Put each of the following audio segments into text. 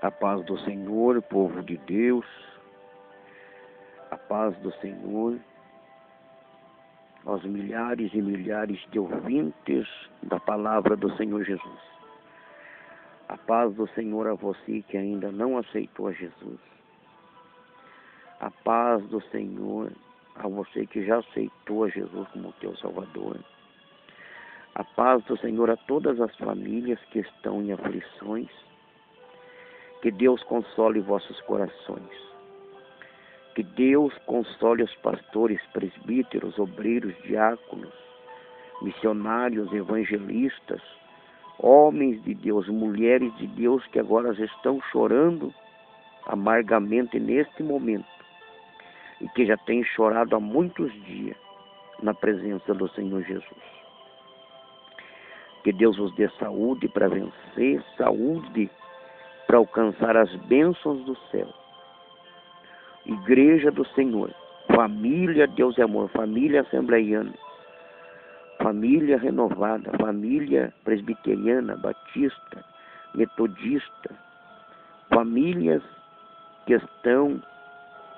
A paz do Senhor, povo de Deus, a paz do Senhor, aos milhares e milhares de ouvintes da palavra do Senhor Jesus. A paz do Senhor a você que ainda não aceitou a Jesus. A paz do Senhor a você que já aceitou a Jesus como teu Salvador. A paz do Senhor a todas as famílias que estão em aflições. Que Deus console vossos corações. Que Deus console os pastores, presbíteros, obreiros, diáconos, missionários, evangelistas, homens de Deus, mulheres de Deus que agora estão chorando amargamente neste momento e que já têm chorado há muitos dias na presença do Senhor Jesus. Que Deus vos dê saúde para vencer, saúde para alcançar as bênçãos do céu. Igreja do Senhor, família Deus e Amor, família assembleiana, família renovada, família presbiteriana, batista, metodista, famílias que estão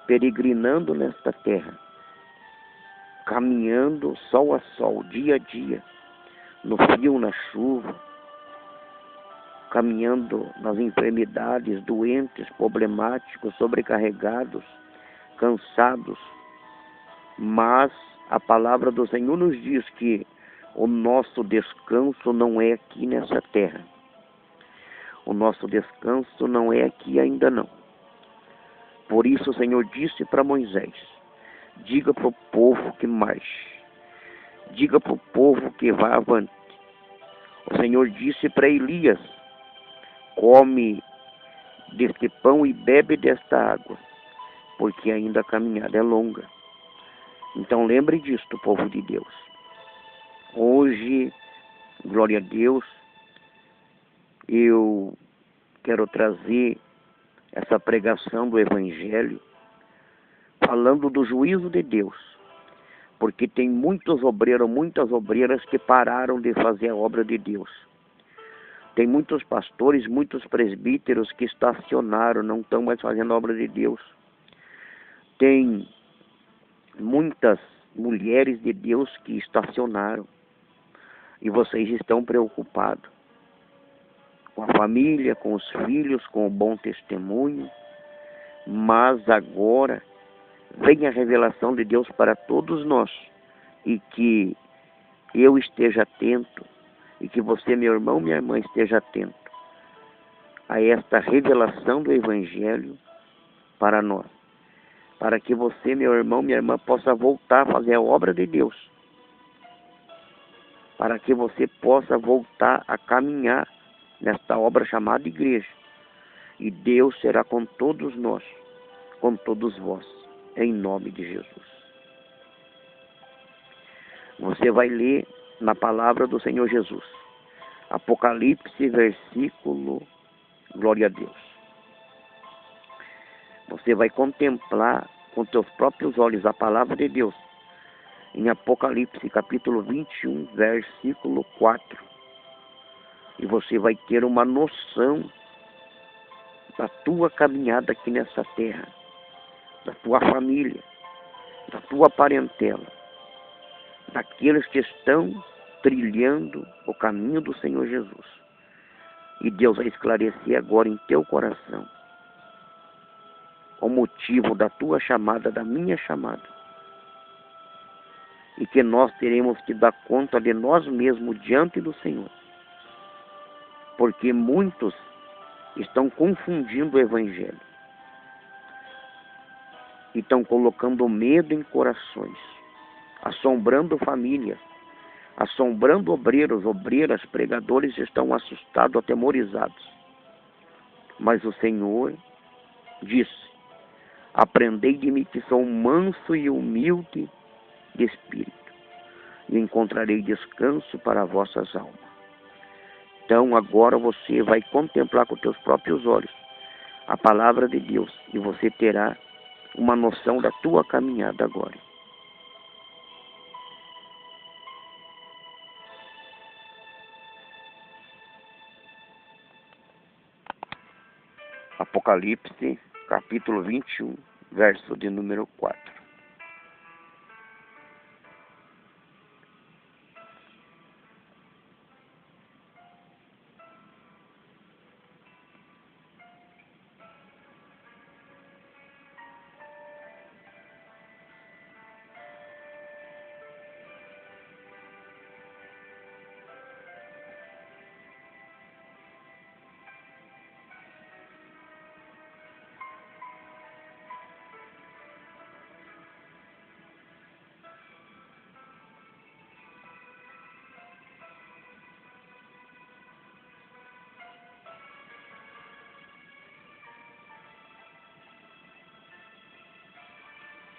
peregrinando nesta terra, caminhando sol a sol, dia a dia, no frio, na chuva, caminhando nas enfermidades, doentes, problemáticos, sobrecarregados, cansados. Mas a palavra do Senhor nos diz que o nosso descanso não é aqui nessa terra. O nosso descanso não é aqui ainda não. Por isso o Senhor disse para Moisés, diga para o povo que marche. Diga para o povo que vá avante. O Senhor disse para Elias, come deste pão e bebe desta água, porque ainda a caminhada é longa. Então lembre disto, povo de Deus. Hoje, glória a Deus, eu quero trazer essa pregação do Evangelho, falando do juízo de Deus, porque tem muitos obreiros, muitas obreiras que pararam de fazer a obra de Deus. Tem muitos pastores, muitos presbíteros que estacionaram, não estão mais fazendo a obra de Deus. Tem muitas mulheres de Deus que estacionaram. E vocês estão preocupados com a família, com os filhos, com o bom testemunho. Mas agora vem a revelação de Deus para todos nós. E que eu esteja atento. E que você, meu irmão, minha irmã, esteja atento a esta revelação do Evangelho para nós. Para que você, meu irmão, minha irmã, possa voltar a fazer a obra de Deus. Para que você possa voltar a caminhar nesta obra chamada igreja. E Deus será com todos nós, com todos vós, em nome de Jesus. Você vai ler na palavra do Senhor Jesus. Apocalipse, versículo, glória a Deus. Você vai contemplar com teus próprios olhos a palavra de Deus. Em Apocalipse, capítulo 21, versículo 4. E você vai ter uma noção da tua caminhada aqui nessa terra, da tua família, da tua parentela, daqueles que estão trilhando o caminho do Senhor Jesus. E Deus vai esclarecer agora em teu coração o motivo da tua chamada, da minha chamada. E que nós teremos que dar conta de nós mesmos diante do Senhor. Porque muitos estão confundindo o Evangelho. E estão colocando medo em corações, assombrando famílias, assombrando obreiros, obreiras, pregadores estão assustados, atemorizados. Mas o Senhor disse, aprendei de mim que sou manso e humilde de espírito, e encontrarei descanso para vossas almas. Então agora você vai contemplar com teus próprios olhos a palavra de Deus, e você terá uma noção da tua caminhada agora. Apocalipse, capítulo 21, verso de número 4.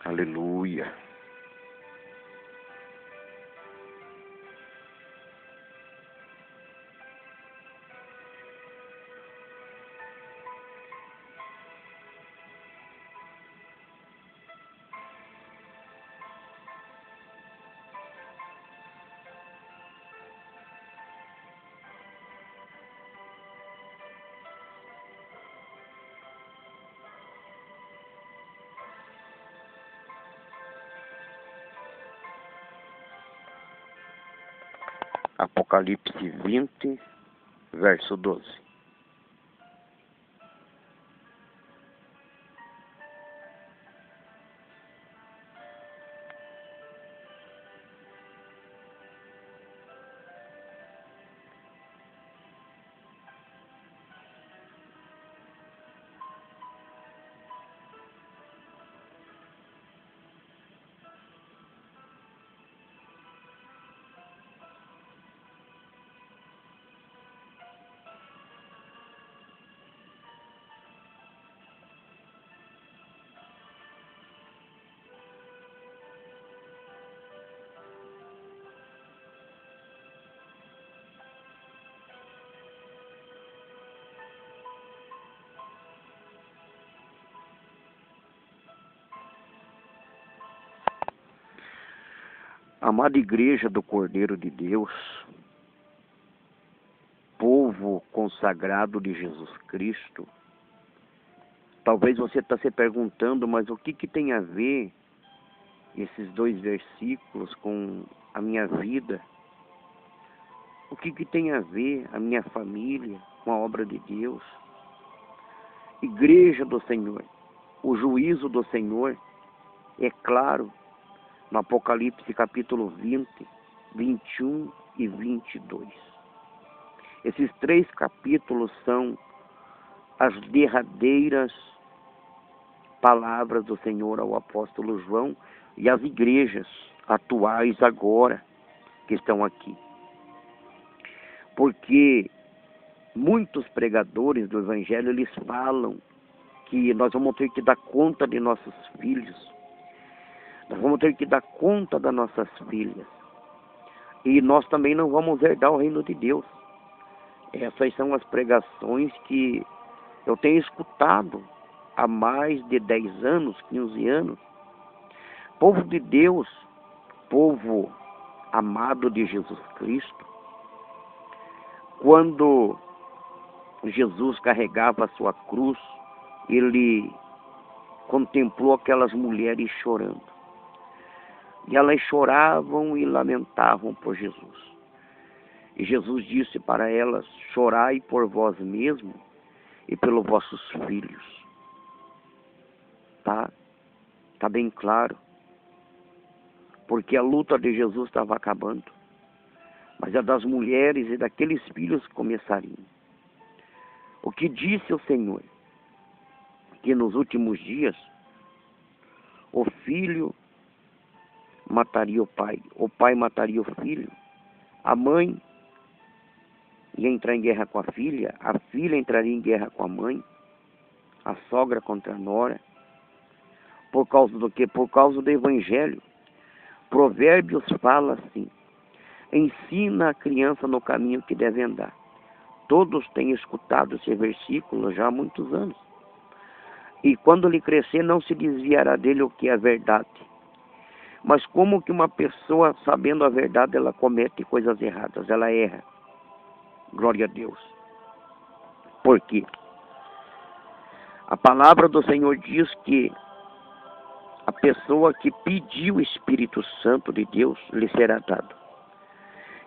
Aleluia. Apocalipse 20, verso 12. Amada Igreja do Cordeiro de Deus, povo consagrado de Jesus Cristo, talvez você está se perguntando, mas o que tem a ver esses dois versículos com a minha vida? O que tem a ver a minha família com a obra de Deus? Igreja do Senhor, o juízo do Senhor é claro no Apocalipse capítulo 20, 21 e 22. Esses 3 capítulos são as derradeiras palavras do Senhor ao apóstolo João e às igrejas atuais agora que estão aqui. Porque muitos pregadores do Evangelho, eles falam que nós vamos ter que dar conta de nossos filhos, nós vamos ter que dar conta das nossas filhas, e nós também não vamos herdar o reino de Deus. Essas são as pregações que eu tenho escutado há mais de 10 anos, 15 anos. Povo de Deus, povo amado de Jesus Cristo, quando Jesus carregava a sua cruz, ele contemplou aquelas mulheres chorando. E elas choravam e lamentavam por Jesus. E Jesus disse para elas: chorai por vós mesmos e pelos vossos filhos. Tá bem claro. Porque a luta de Jesus estava acabando. Mas a das mulheres e daqueles filhos começariam. O que disse o Senhor? Que nos últimos dias o filho mataria o pai mataria o filho, a mãe ia entrar em guerra com a filha entraria em guerra com a mãe, a sogra contra a nora. Por causa do quê? Por causa do Evangelho. Provérbios fala assim: ensina a criança no caminho que deve andar. Todos têm escutado esse versículo já há muitos anos. E quando ele crescer, não se desviará dele o que é verdade. Mas como que uma pessoa, sabendo a verdade, ela comete coisas erradas, ela erra? Glória a Deus. Por quê? A palavra do Senhor diz que a pessoa que pedir o Espírito Santo de Deus lhe será dado.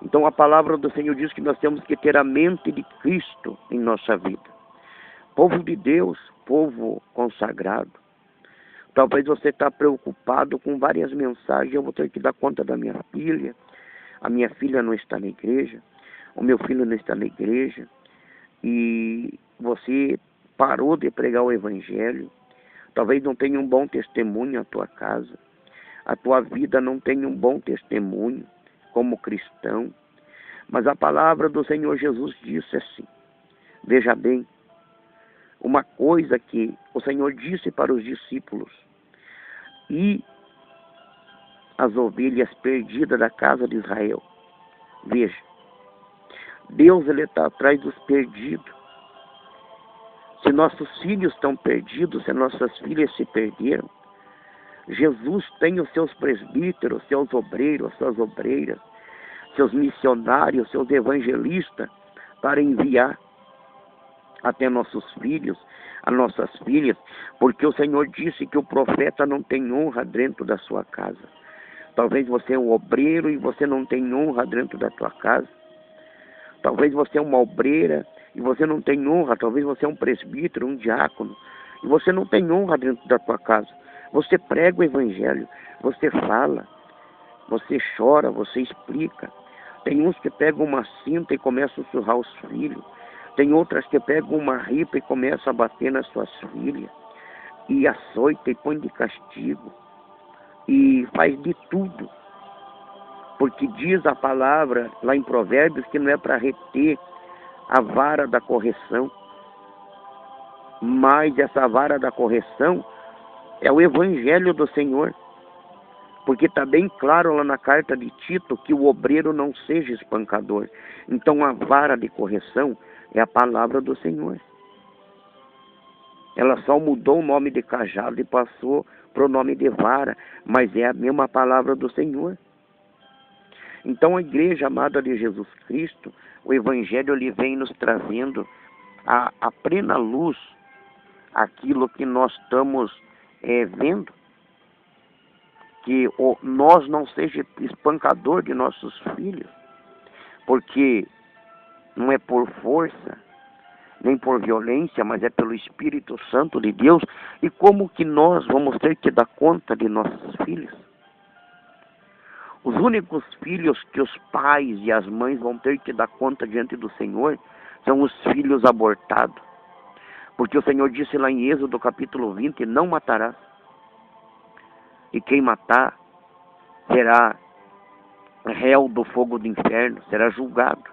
Então a palavra do Senhor diz que nós temos que ter a mente de Cristo em nossa vida. Povo de Deus, povo consagrado. Talvez você está preocupado com várias mensagens. Eu vou ter que dar conta da minha filha. A minha filha não está na igreja. O meu filho não está na igreja. E você parou de pregar o Evangelho. Talvez não tenha um bom testemunho na tua casa. A tua vida não tem um bom testemunho como cristão. Mas a palavra do Senhor Jesus disse assim. Veja bem. Uma coisa que o Senhor disse para os discípulos: e as ovelhas perdidas da casa de Israel. Veja, Deus está atrás dos perdidos. Se nossos filhos estão perdidos, se nossas filhas se perderam, Jesus tem os seus presbíteros, seus obreiros, suas obreiras, seus missionários, seus evangelistas para enviar até nossos filhos, as nossas filhas, porque o Senhor disse que o profeta não tem honra dentro da sua casa. Talvez você é um obreiro e você não tem honra dentro da tua casa. Talvez você é uma obreira e você não tem honra. Talvez você é um presbítero, um diácono, e você não tem honra dentro da tua casa. Você prega o Evangelho, você fala, você chora, você explica. Tem uns que pegam uma cinta e começam a surrar os filhos. Tem outras que pegam uma ripa e começam a bater nas suas filhas. E açoita e põe de castigo. E faz de tudo. Porque diz a palavra lá em Provérbios que não é para reter a vara da correção. Mas essa vara da correção é o Evangelho do Senhor. Porque está bem claro lá na carta de Tito que o obreiro não seja espancador. Então a vara de correção é a palavra do Senhor. Ela só mudou o nome de cajado e passou para o nome de vara, mas é a mesma palavra do Senhor. Então a igreja amada de Jesus Cristo, o Evangelho ele vem nos trazendo a plena luz aquilo que nós estamos vendo, que nós não seja espancador de nossos filhos, porque não é por força, nem por violência, mas é pelo Espírito Santo de Deus. E como que nós vamos ter que dar conta de nossos filhos? Os únicos filhos que os pais e as mães vão ter que dar conta diante do Senhor são os filhos abortados. Porque o Senhor disse lá em Êxodo capítulo 20, não matarás. E quem matar será réu do fogo do inferno, será julgado.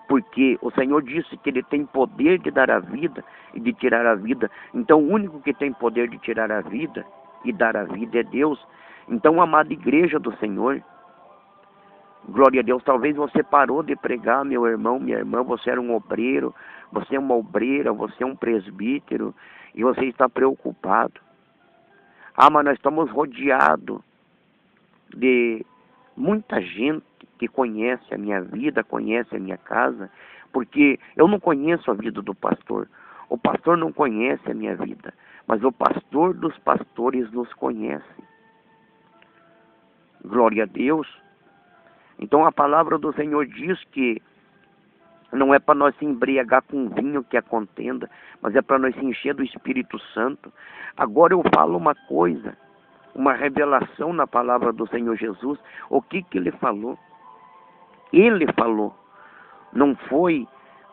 Porque o Senhor disse que Ele tem poder de dar a vida e de tirar a vida. Então o único que tem poder de tirar a vida e dar a vida é Deus. Então, amada igreja do Senhor, glória a Deus, talvez você parou de pregar, meu irmão, minha irmã, você era um obreiro, você é uma obreira, você é um presbítero, e você está preocupado. Ah, mas nós estamos rodeados de muita gente que conhece a minha vida, conhece a minha casa, porque eu não conheço a vida do pastor. O pastor não conhece a minha vida, mas o pastor dos pastores nos conhece. Glória a Deus. Então a palavra do Senhor diz que não é para nós se embriagar com vinho que é contenda, mas é para nós se encher do Espírito Santo. Agora eu falo uma coisa, uma revelação na palavra do Senhor Jesus. O que Ele falou? Ele falou. Não foi,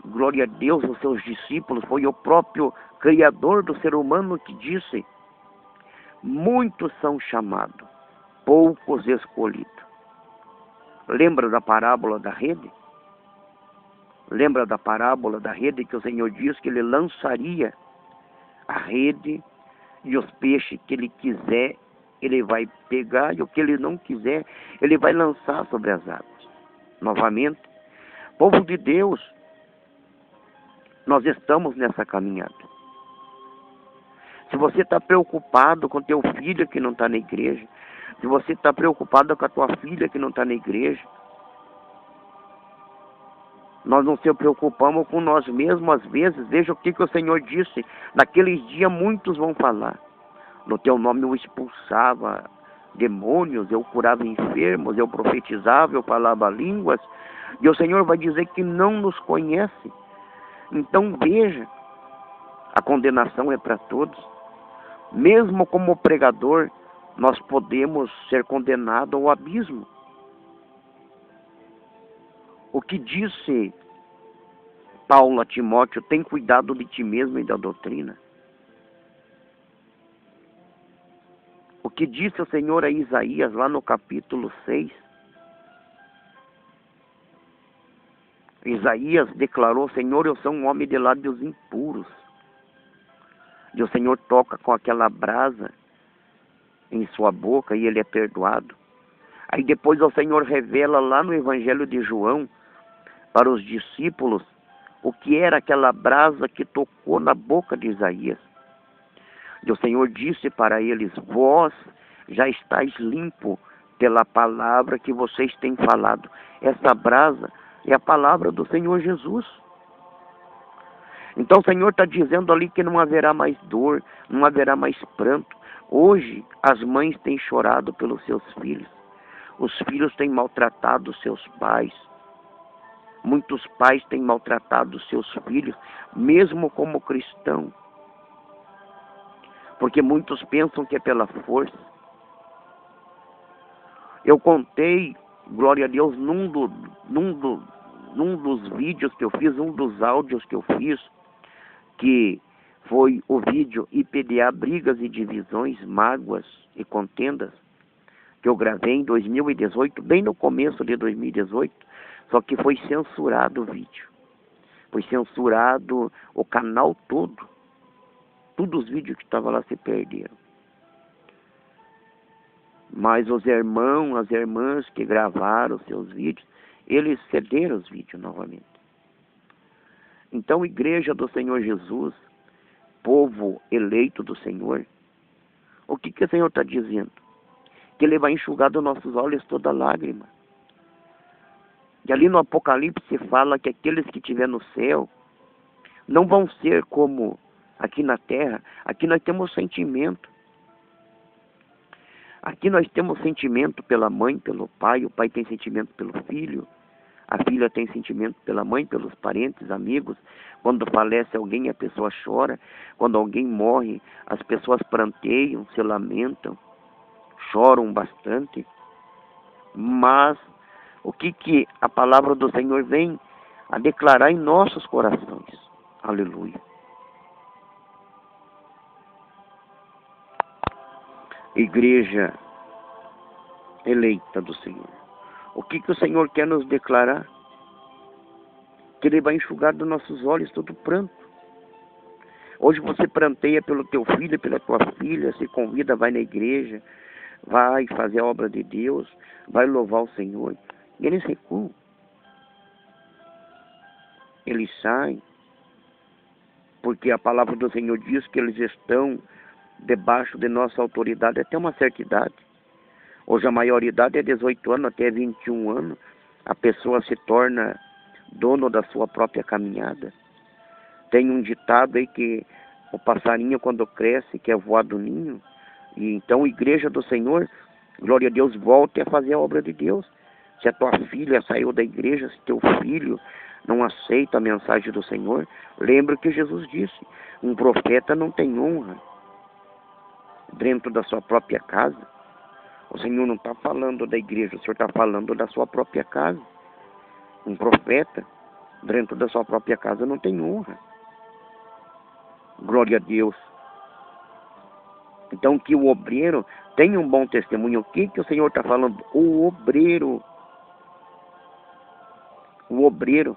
glória a Deus, os seus discípulos, foi o próprio Criador do ser humano que disse: muitos são chamados, poucos escolhidos. Lembra da parábola da rede? Lembra da parábola da rede que o Senhor diz que Ele lançaria a rede e os peixes que Ele quiser, Ele vai pegar, e o que Ele não quiser, Ele vai lançar sobre as águas. Novamente, povo de Deus, nós estamos nessa caminhada. Se você está preocupado com teu filho que não está na igreja, se você está preocupado com a tua filha que não está na igreja, Nós não se preocupamos com nós mesmos, às vezes. Veja o que o Senhor disse. Naqueles dias muitos vão falar. No teu nome eu expulsava demônios, eu curava enfermos, eu profetizava, eu falava línguas. E o Senhor vai dizer que não nos conhece. Então veja, a condenação é para todos. Mesmo como pregador, nós podemos ser condenados ao abismo. O que disse Paulo a Timóteo: tem cuidado de ti mesmo e da doutrina. O que disse o Senhor a Isaías lá no capítulo 6. Isaías declarou: Senhor, eu sou um homem de lábios impuros. E o Senhor toca com aquela brasa em sua boca e ele é perdoado. Aí depois o Senhor revela lá no Evangelho de João para os discípulos o que era aquela brasa que tocou na boca de Isaías. E o Senhor disse para eles: vós já estáis limpo pela palavra que vocês têm falado. Essa brasa é a palavra do Senhor Jesus. Então o Senhor está dizendo ali que não haverá mais dor, não haverá mais pranto. Hoje as mães têm chorado pelos seus filhos. Os filhos têm maltratado os seus pais. Muitos pais têm maltratado os seus filhos, mesmo como cristão. Porque muitos pensam que é pela força. Eu contei, glória a Deus, num dos vídeos que eu fiz, um dos áudios que eu fiz, que foi o vídeo IPDA, Brigas e Divisões, Mágoas e Contendas, que eu gravei em 2018, bem no começo de 2018, só que foi censurado o vídeo. Foi censurado o canal todo. Todos os vídeos que estavam lá se perderam. Mas os irmãos, as irmãs que gravaram os seus vídeos, eles cederam os vídeos novamente. Então, igreja do Senhor Jesus, povo eleito do Senhor, o que o Senhor está dizendo? Que Ele vai enxugar dos nossos olhos toda lágrima. E ali no Apocalipse fala que aqueles que estiver no céu não vão ser como aqui na terra. Aqui nós temos sentimento. Aqui nós temos sentimento pela mãe, pelo pai. O pai tem sentimento pelo filho. A filha tem sentimento pela mãe, pelos parentes, amigos. Quando falece alguém, a pessoa chora. Quando alguém morre, as pessoas pranteiam, se lamentam, choram bastante. Mas o que a palavra do Senhor vem a declarar em nossos corações? Aleluia. Igreja eleita do Senhor. O que o Senhor quer nos declarar? Que Ele vai enxugar dos nossos olhos todo pranto. Hoje você pranteia pelo teu filho, pela tua filha, se convida, vai na igreja, vai fazer a obra de Deus, vai louvar o Senhor. E eles recuam. Eles saem. Porque a palavra do Senhor diz que eles estão debaixo de nossa autoridade até uma certa idade. Hoje a maioridade é 18 anos até 21 anos. A pessoa se torna dono da sua própria caminhada. Tem um ditado aí que o passarinho quando cresce quer voar do ninho. E então, igreja do Senhor, glória a Deus, volte a fazer a obra de Deus. Se a tua filha saiu da igreja, se teu filho não aceita a mensagem do Senhor, lembra que Jesus disse: um profeta não tem honra dentro da sua própria casa. O Senhor não está falando da igreja, o Senhor está falando da sua própria casa. Um profeta dentro da sua própria casa não tem honra. Glória a Deus. Então que o obreiro tenha um bom testemunho. O que o Senhor está falando? O obreiro. O obreiro.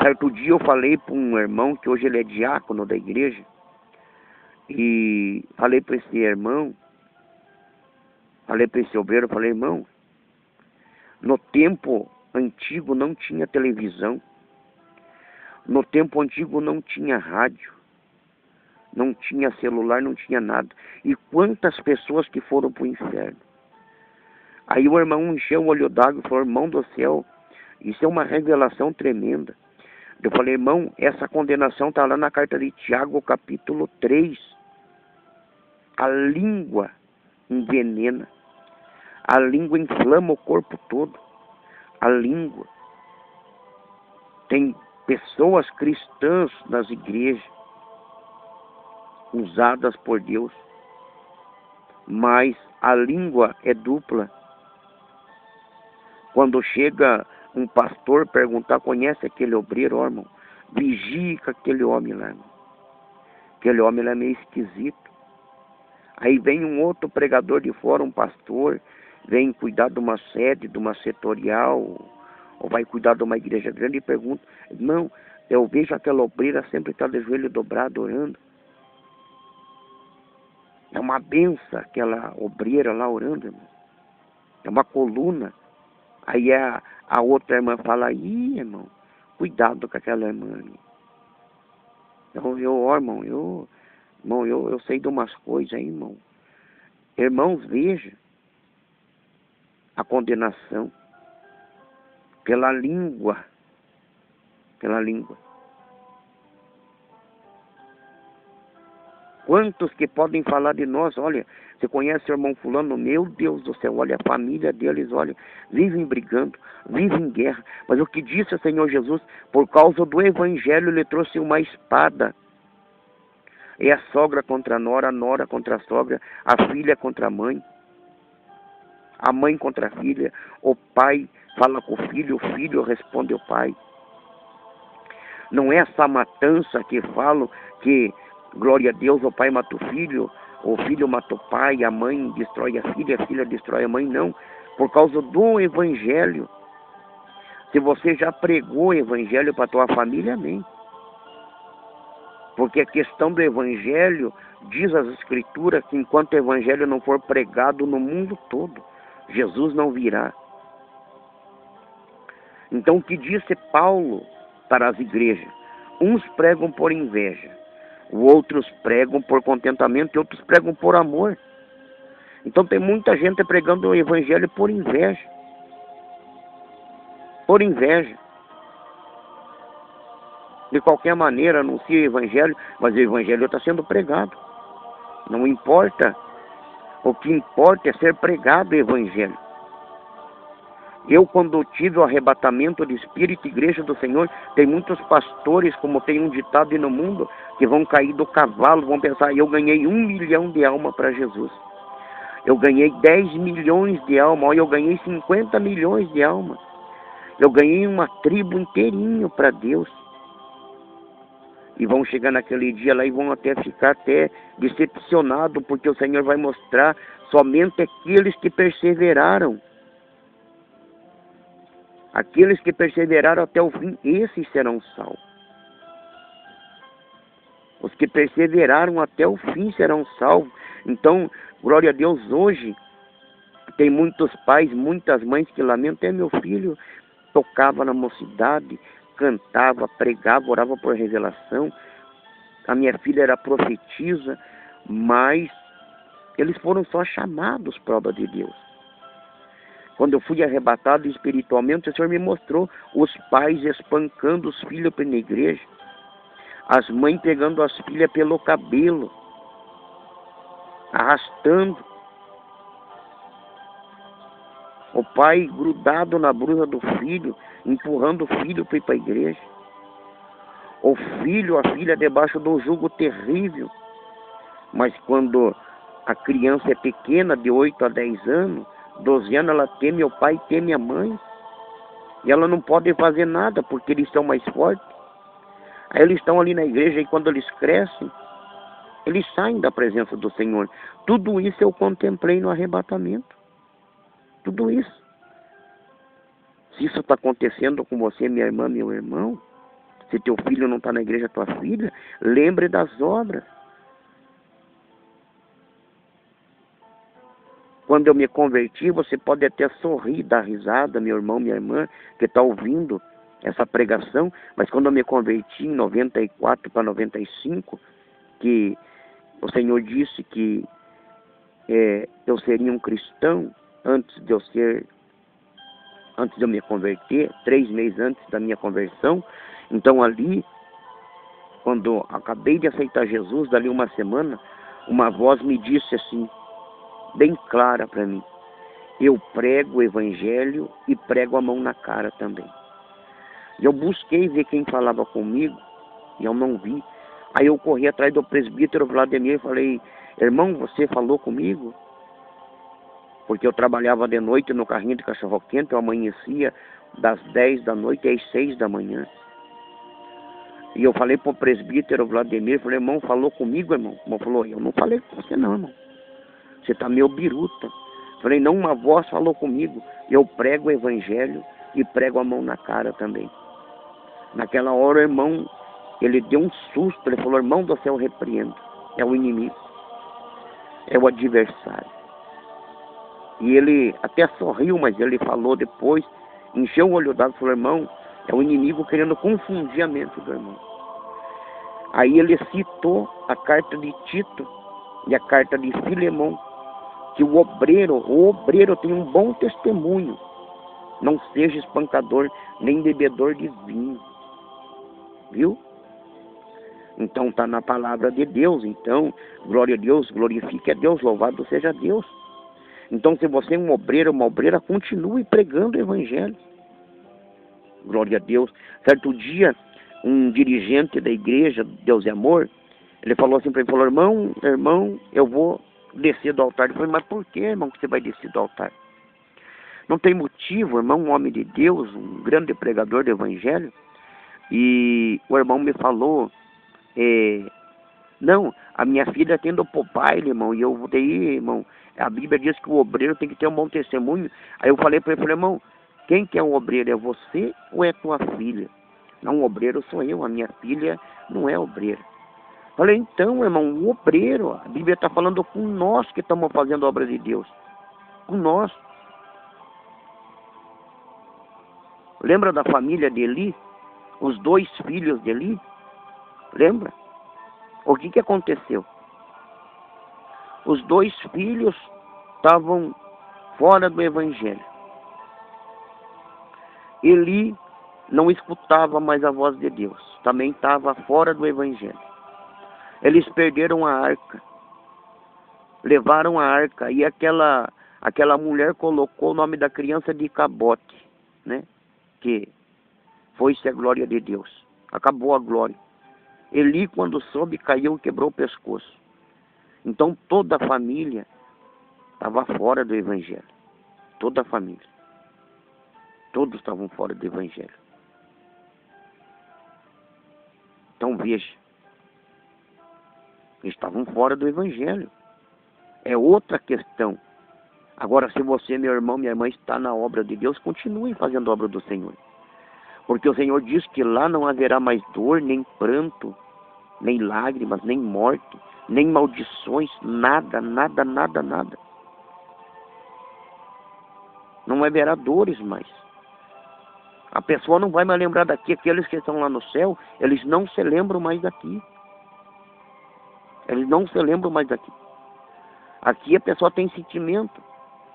Certo dia eu falei para um irmão, que hoje ele é diácono da igreja, e falei para esse irmão, falei para esse obreiro, falei: irmão, no tempo antigo não tinha televisão, no tempo antigo não tinha rádio, não tinha celular, não tinha nada. E quantas pessoas que foram para o inferno. Aí o irmão encheu o olho d'água e falou: irmão do céu, Isso é uma revelação tremenda. Eu falei, irmão, essa condenação está lá na carta de Tiago, capítulo 3. A língua envenena. A língua inflama o corpo todo. A língua. Tem pessoas cristãs nas igrejas, usadas por Deus, mas a língua é dupla. Quando chega um pastor perguntar, conhece aquele obreiro, ó, irmão? Vigie com aquele homem lá, irmão. Aquele homem lá é meio esquisito. Aí vem um outro pregador de fora, um pastor, vem cuidar de uma sede, de uma setorial, ou vai cuidar de uma igreja grande e pergunta, não, eu vejo aquela obreira sempre está de joelho dobrado orando. É uma benção aquela obreira lá orando, irmão. É uma coluna. Aí a outra irmã fala, ih, irmão, cuidado com aquela irmã. Eu sei de umas coisas aí, irmão. Irmãos, veja a condenação pela língua. Pela língua. Quantos que podem falar de nós, olha, você conhece o irmão fulano, meu Deus do céu, olha, a família deles, olha, vivem brigando, vivem em guerra. Mas o que disse o Senhor Jesus, por causa do Evangelho, ele trouxe uma espada. É a sogra contra a nora contra a sogra, a filha contra a mãe contra a filha, o pai fala com o filho responde ao pai. Não é essa matança que falam que, glória a Deus, o pai mata o filho mata o pai, a mãe destrói a filha destrói a mãe, não. Por causa do Evangelho. Se você já pregou o Evangelho para a tua família, amém. Porque a questão do Evangelho, diz as Escrituras, que enquanto o Evangelho não for pregado no mundo todo, Jesus não virá. Então o que disse Paulo para as igrejas? Uns pregam por inveja, outros pregam por contentamento e outros pregam por amor. Então tem muita gente pregando o Evangelho por inveja. Por inveja. De qualquer maneira anuncia o Evangelho, mas o Evangelho está sendo pregado. Não importa. O que importa é ser pregado o Evangelho. Eu, quando tive o arrebatamento de espírito, igreja do Senhor, tem muitos pastores, como tem um ditado aí no mundo, que vão cair do cavalo, vão pensar, eu ganhei 1 milhão de almas para Jesus. Eu ganhei 10 milhões de almas, eu ganhei 50 milhões de almas. Eu ganhei uma tribo inteirinho para Deus. E vão chegar naquele dia lá e vão até ficar decepcionados, porque o Senhor vai mostrar somente aqueles que perseveraram. Aqueles que perseveraram até o fim, esses serão salvos. Os que perseveraram até o fim serão salvos. Então, glória a Deus, hoje, tem muitos pais, muitas mães que lamentam, meu filho tocava na mocidade, cantava, pregava, orava por revelação. A minha filha era profetisa, mas eles foram só chamados, prova de Deus. Quando eu fui arrebatado espiritualmente, o Senhor me mostrou os pais espancando os filhos na igreja, as mães pegando as filhas pelo cabelo, arrastando, o pai grudado na brusa do filho, empurrando o filho para ir para a igreja, o filho, a filha debaixo do jugo terrível. Mas quando a criança é pequena, de 8 a 10 anos, 12 anos, ela teme o pai, teme a mãe. E ela não pode fazer nada, porque eles são mais fortes. Aí eles estão ali na igreja, e quando eles crescem, eles saem da presença do Senhor. Tudo isso eu contemplei no arrebatamento. Tudo isso. Se isso está acontecendo com você, minha irmã, meu irmão, se teu filho não está na igreja, tua filha, lembre das obras. Quando eu me converti, você pode até sorrir, dar risada, meu irmão, minha irmã, que está ouvindo essa pregação, mas quando eu me converti em 94 para 95, que o Senhor disse que eu seria um cristão antes antes de eu me converter, 3 meses antes da minha conversão. Então ali, quando acabei de aceitar Jesus, dali uma semana, uma voz me disse assim, bem clara para mim: eu prego o evangelho e prego a mão na cara também. E eu busquei ver quem falava comigo, e eu não vi. Aí eu corri atrás do presbítero Vladimir e falei: irmão, você falou comigo? Porque eu trabalhava de noite no carrinho de cachorro-quente, eu amanhecia das 10 da noite às 6 da manhã. E eu falei para o presbítero Vladimir, falei: irmão, falou comigo, irmão? O irmão falou: eu não falei com você não, irmão. Você está meio biruta. Falei: não, uma voz falou comigo. Eu prego o evangelho e prego a mão na cara também. Naquela hora o irmão, ele deu um susto, ele falou: irmão do céu, repreendo. É o inimigo, é o adversário. E ele até sorriu, mas ele falou depois, encheu o olho d'água e falou: irmão, é o inimigo querendo confundir a mente do irmão. Aí ele citou a carta de Tito e a carta de Filemão, que o obreiro tem um bom testemunho. Não seja espancador, nem bebedor de vinho. Viu? Então está na palavra de Deus. Então, glória a Deus, glorifique a Deus, louvado seja Deus. Então, se você é um obreiro, uma obreira, continue pregando o evangelho. Glória a Deus. Certo dia, um dirigente da igreja, Deus é Amor, ele falou assim para mim, falou: irmão, eu vou descer do altar. Eu falei: mas por que, irmão, que você vai descer do altar? Não tem motivo, irmão, um homem de Deus, um grande pregador do evangelho. E o irmão me falou: não, a minha filha está indo pro baile, irmão, e eu vou ter, irmão, a Bíblia diz que o obreiro tem que ter um bom testemunho. Aí eu falei para ele, irmão, quem que é o obreiro? É você ou é tua filha? Não, o obreiro sou eu, a minha filha não é obreira. Falei: então, irmão, o obreiro, a Bíblia está falando com nós que estamos fazendo a obra de Deus. Com nós. Lembra da família de Eli? Os 2 filhos de Eli? Lembra? O que aconteceu? Os 2 filhos estavam fora do evangelho. Eli não escutava mais a voz de Deus. Também estava fora do evangelho. Eles perderam a arca. Levaram a arca. E aquela mulher colocou o nome da criança de Cabote, né? Que foi-se a glória de Deus. Acabou a glória. Eli, quando soube, caiu e quebrou o pescoço. Então toda a família estava fora do evangelho. Toda a família. Todos estavam fora do evangelho. Então veja. Eles estavam fora do evangelho. É outra questão. Agora, se você, meu irmão, minha irmã, está na obra de Deus, continue fazendo a obra do Senhor. Porque o Senhor diz que lá não haverá mais dor, nem pranto, nem lágrimas, nem morte, nem maldições, nada, nada, nada, nada. Não haverá dores mais. A pessoa não vai mais lembrar daqui. Aqueles que estão lá no céu, eles não se lembram mais daqui. Eles não se lembram mais daqui. Aqui a pessoa tem sentimento.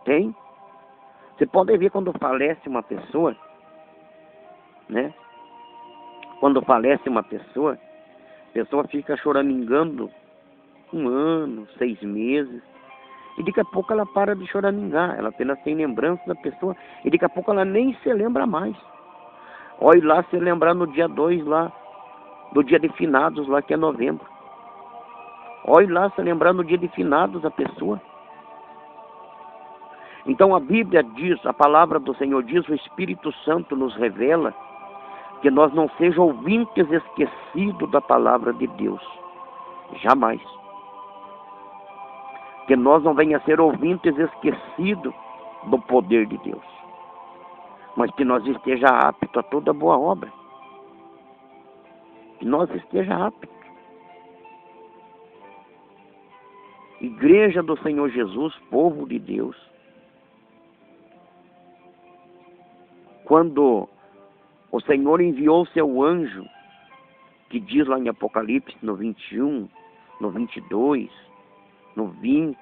Tem. Você pode ver quando falece uma pessoa, né? Quando falece uma pessoa, a pessoa fica choramingando 1 ano, 6 meses. E daqui a pouco ela para de choramingar. Ela apenas tem lembrança da pessoa. E daqui a pouco ela nem se lembra mais. Olha lá, se lembrar no dia 2 lá, do dia de finados lá, que é novembro. Olha lá, se lembrar no dia de finados a pessoa. Então a Bíblia diz, a palavra do Senhor diz, o Espírito Santo nos revela que nós não sejamos ouvintes esquecidos da palavra de Deus. Jamais. Que nós não venhamos a ser ouvintes esquecidos do poder de Deus. Mas que nós esteja apto a toda boa obra. Que nós esteja apto. Igreja do Senhor Jesus, povo de Deus. Quando o Senhor enviou seu anjo, que diz lá em Apocalipse, no 21, no 22, no 20,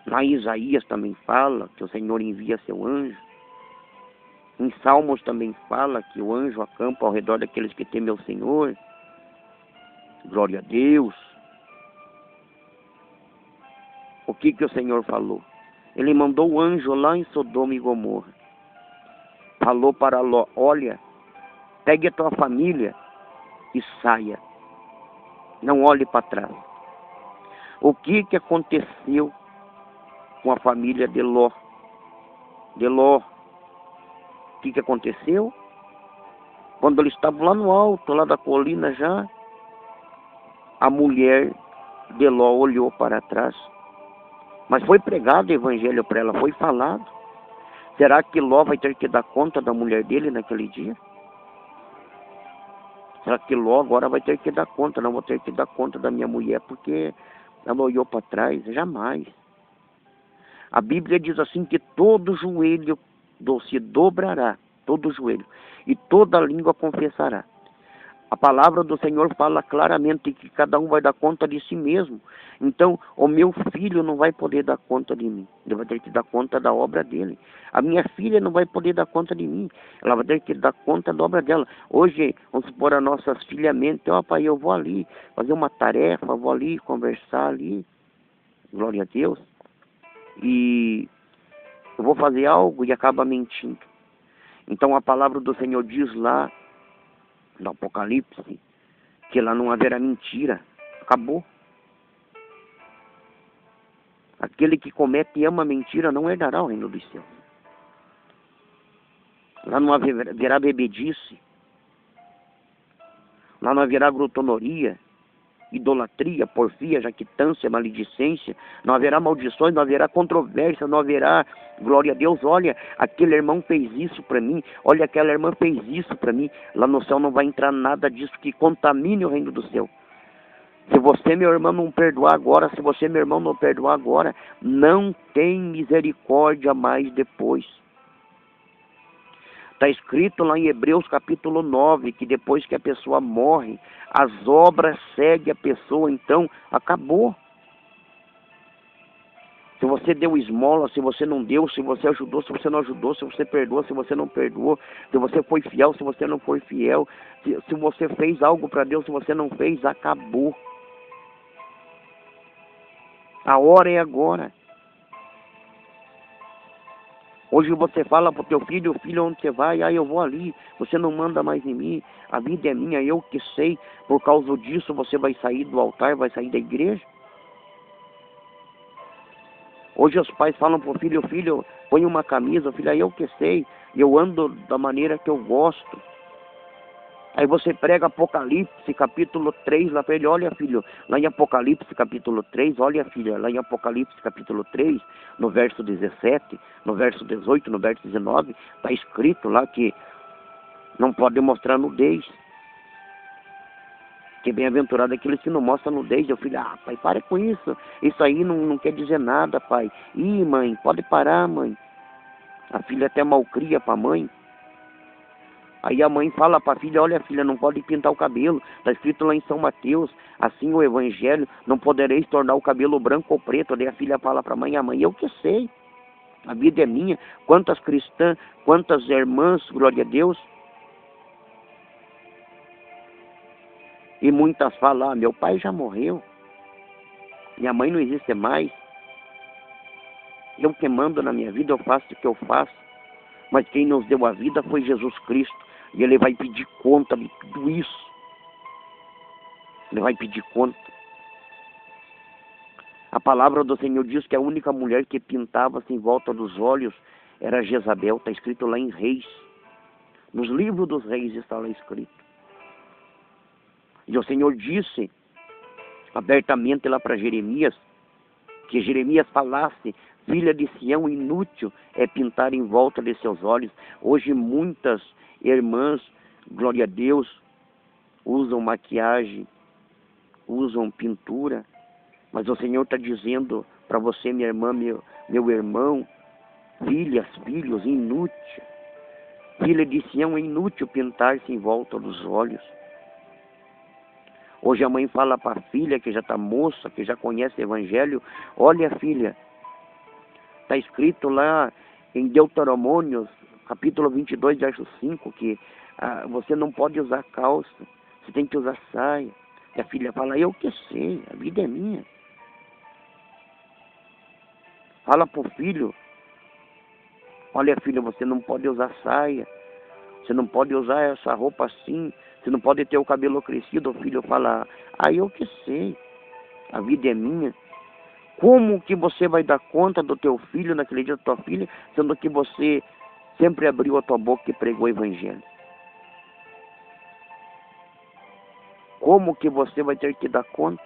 lá em Isaías também fala que o Senhor envia seu anjo. Em Salmos também fala que o anjo acampa ao redor daqueles que temem ao Senhor. Glória a Deus. O que o Senhor falou? Ele mandou o anjo lá em Sodoma e Gomorra. Falou para Ló: olha, pegue a tua família e saia. Não olhe para trás. O que aconteceu com a família de Ló? O que aconteceu? Quando eles estavam lá no alto, lá da colina já, a mulher de Ló olhou para trás. Mas foi pregado o evangelho para ela, foi falado. Será que Ló vai ter que dar conta da mulher dele naquele dia? Será que Ló agora vai ter que dar conta? Não vou ter que dar conta da minha mulher porque ela olhou para trás? Jamais. A Bíblia diz assim que todo joelho se dobrará, todo joelho, e toda língua confessará. A palavra do Senhor fala claramente que cada um vai dar conta de si mesmo. Então, o meu filho não vai poder dar conta de mim. Ele vai ter que dar conta da obra dele. A minha filha não vai poder dar conta de mim. Ela vai ter que dar conta da obra dela. Hoje, vamos supor, as nossas filhas mentem: ó, pai, eu vou ali fazer uma tarefa, vou ali conversar ali. Glória a Deus. E eu vou fazer algo e acaba mentindo. Então, a palavra do Senhor diz lá no Apocalipse que lá não haverá mentira. Acabou. Aquele que comete e ama mentira não herdará o reino dos céus. Lá não haverá bebedice. Lá não haverá glutonaria, idolatria, porfia, jactância, maledicência. Não haverá maldições, não haverá controvérsia, não haverá, glória a Deus, olha, aquele irmão fez isso para mim, olha, aquela irmã fez isso para mim. Lá no céu não vai entrar nada disso que contamine o reino do céu. Se você, meu irmão, não perdoar agora, se você, meu irmão, não perdoar agora, não tem misericórdia mais depois. Está escrito lá em Hebreus capítulo 9, que depois que a pessoa morre, as obras seguem a pessoa, então acabou. Se você deu esmola, se você não deu, se você ajudou, se você não ajudou, se você perdoou, se você não perdoou, se você foi fiel, se você não foi fiel, se você fez algo para Deus, se você não fez, acabou. A hora é agora. Hoje você fala para o teu filho: filho, onde você vai? Ah, eu vou ali, você não manda mais em mim, a vida é minha, eu que sei. Por causa disso você vai sair do altar, vai sair da igreja. Hoje os pais falam para o filho: filho, põe uma camisa, filho, eu que sei, eu ando da maneira que eu gosto. Aí você prega Apocalipse capítulo 3 lá para ele: olha, filho, lá em Apocalipse capítulo 3, olha, filha, lá em Apocalipse capítulo 3, no verso 17, no verso 18, no verso 19, está escrito lá que não pode mostrar nudez. Que bem-aventurado aqueles que não mostram nudez. Eu filho: ah, pai, para com isso. Isso aí não quer dizer nada, pai. Ih, mãe, pode parar, mãe. A filha até malcria para a mãe. Aí a mãe fala para a filha: olha, filha, não pode pintar o cabelo. Está escrito lá em São Mateus, assim o evangelho, não podereis tornar o cabelo branco ou preto. Daí a filha fala para a mãe: eu que sei. A vida é minha. Quantas cristãs, quantas irmãs, glória a Deus. E muitas falam: ah, meu pai já morreu. Minha mãe não existe mais. Eu que mando na minha vida, eu faço o que eu faço. Mas quem nos deu a vida foi Jesus Cristo. E Ele vai pedir conta de tudo isso. Ele vai pedir conta. A palavra do Senhor diz que a única mulher que pintava-se em volta dos olhos era Jezabel. Está escrito lá em Reis. Nos livros dos reis está lá escrito. E o Senhor disse abertamente lá para Jeremias, que Jeremias falasse: filha de Sião, inútil é pintar em volta de seus olhos. Hoje muitas irmãs, glória a Deus, usam maquiagem, usam pintura, mas o Senhor está dizendo para você, minha irmã, meu irmão: filhas, filhos, inútil. Filha de Sião, é inútil pintar-se em volta dos olhos. Hoje a mãe fala para a filha que já está moça, que já conhece o evangelho: olha, filha, está escrito lá em Deuteronômio, capítulo 22, verso 5, que você não pode usar calça, você tem que usar saia. E a filha fala, eu que sei, a vida é minha. Fala pro filho, olha filho, você não pode usar saia, você não pode usar essa roupa assim, você não pode ter o cabelo crescido. O filho fala, eu que sei, a vida é minha. Como que você vai dar conta do teu filho naquele dia da tua filha, sendo que você sempre abriu a tua boca e pregou o evangelho? Como que você vai ter que dar conta?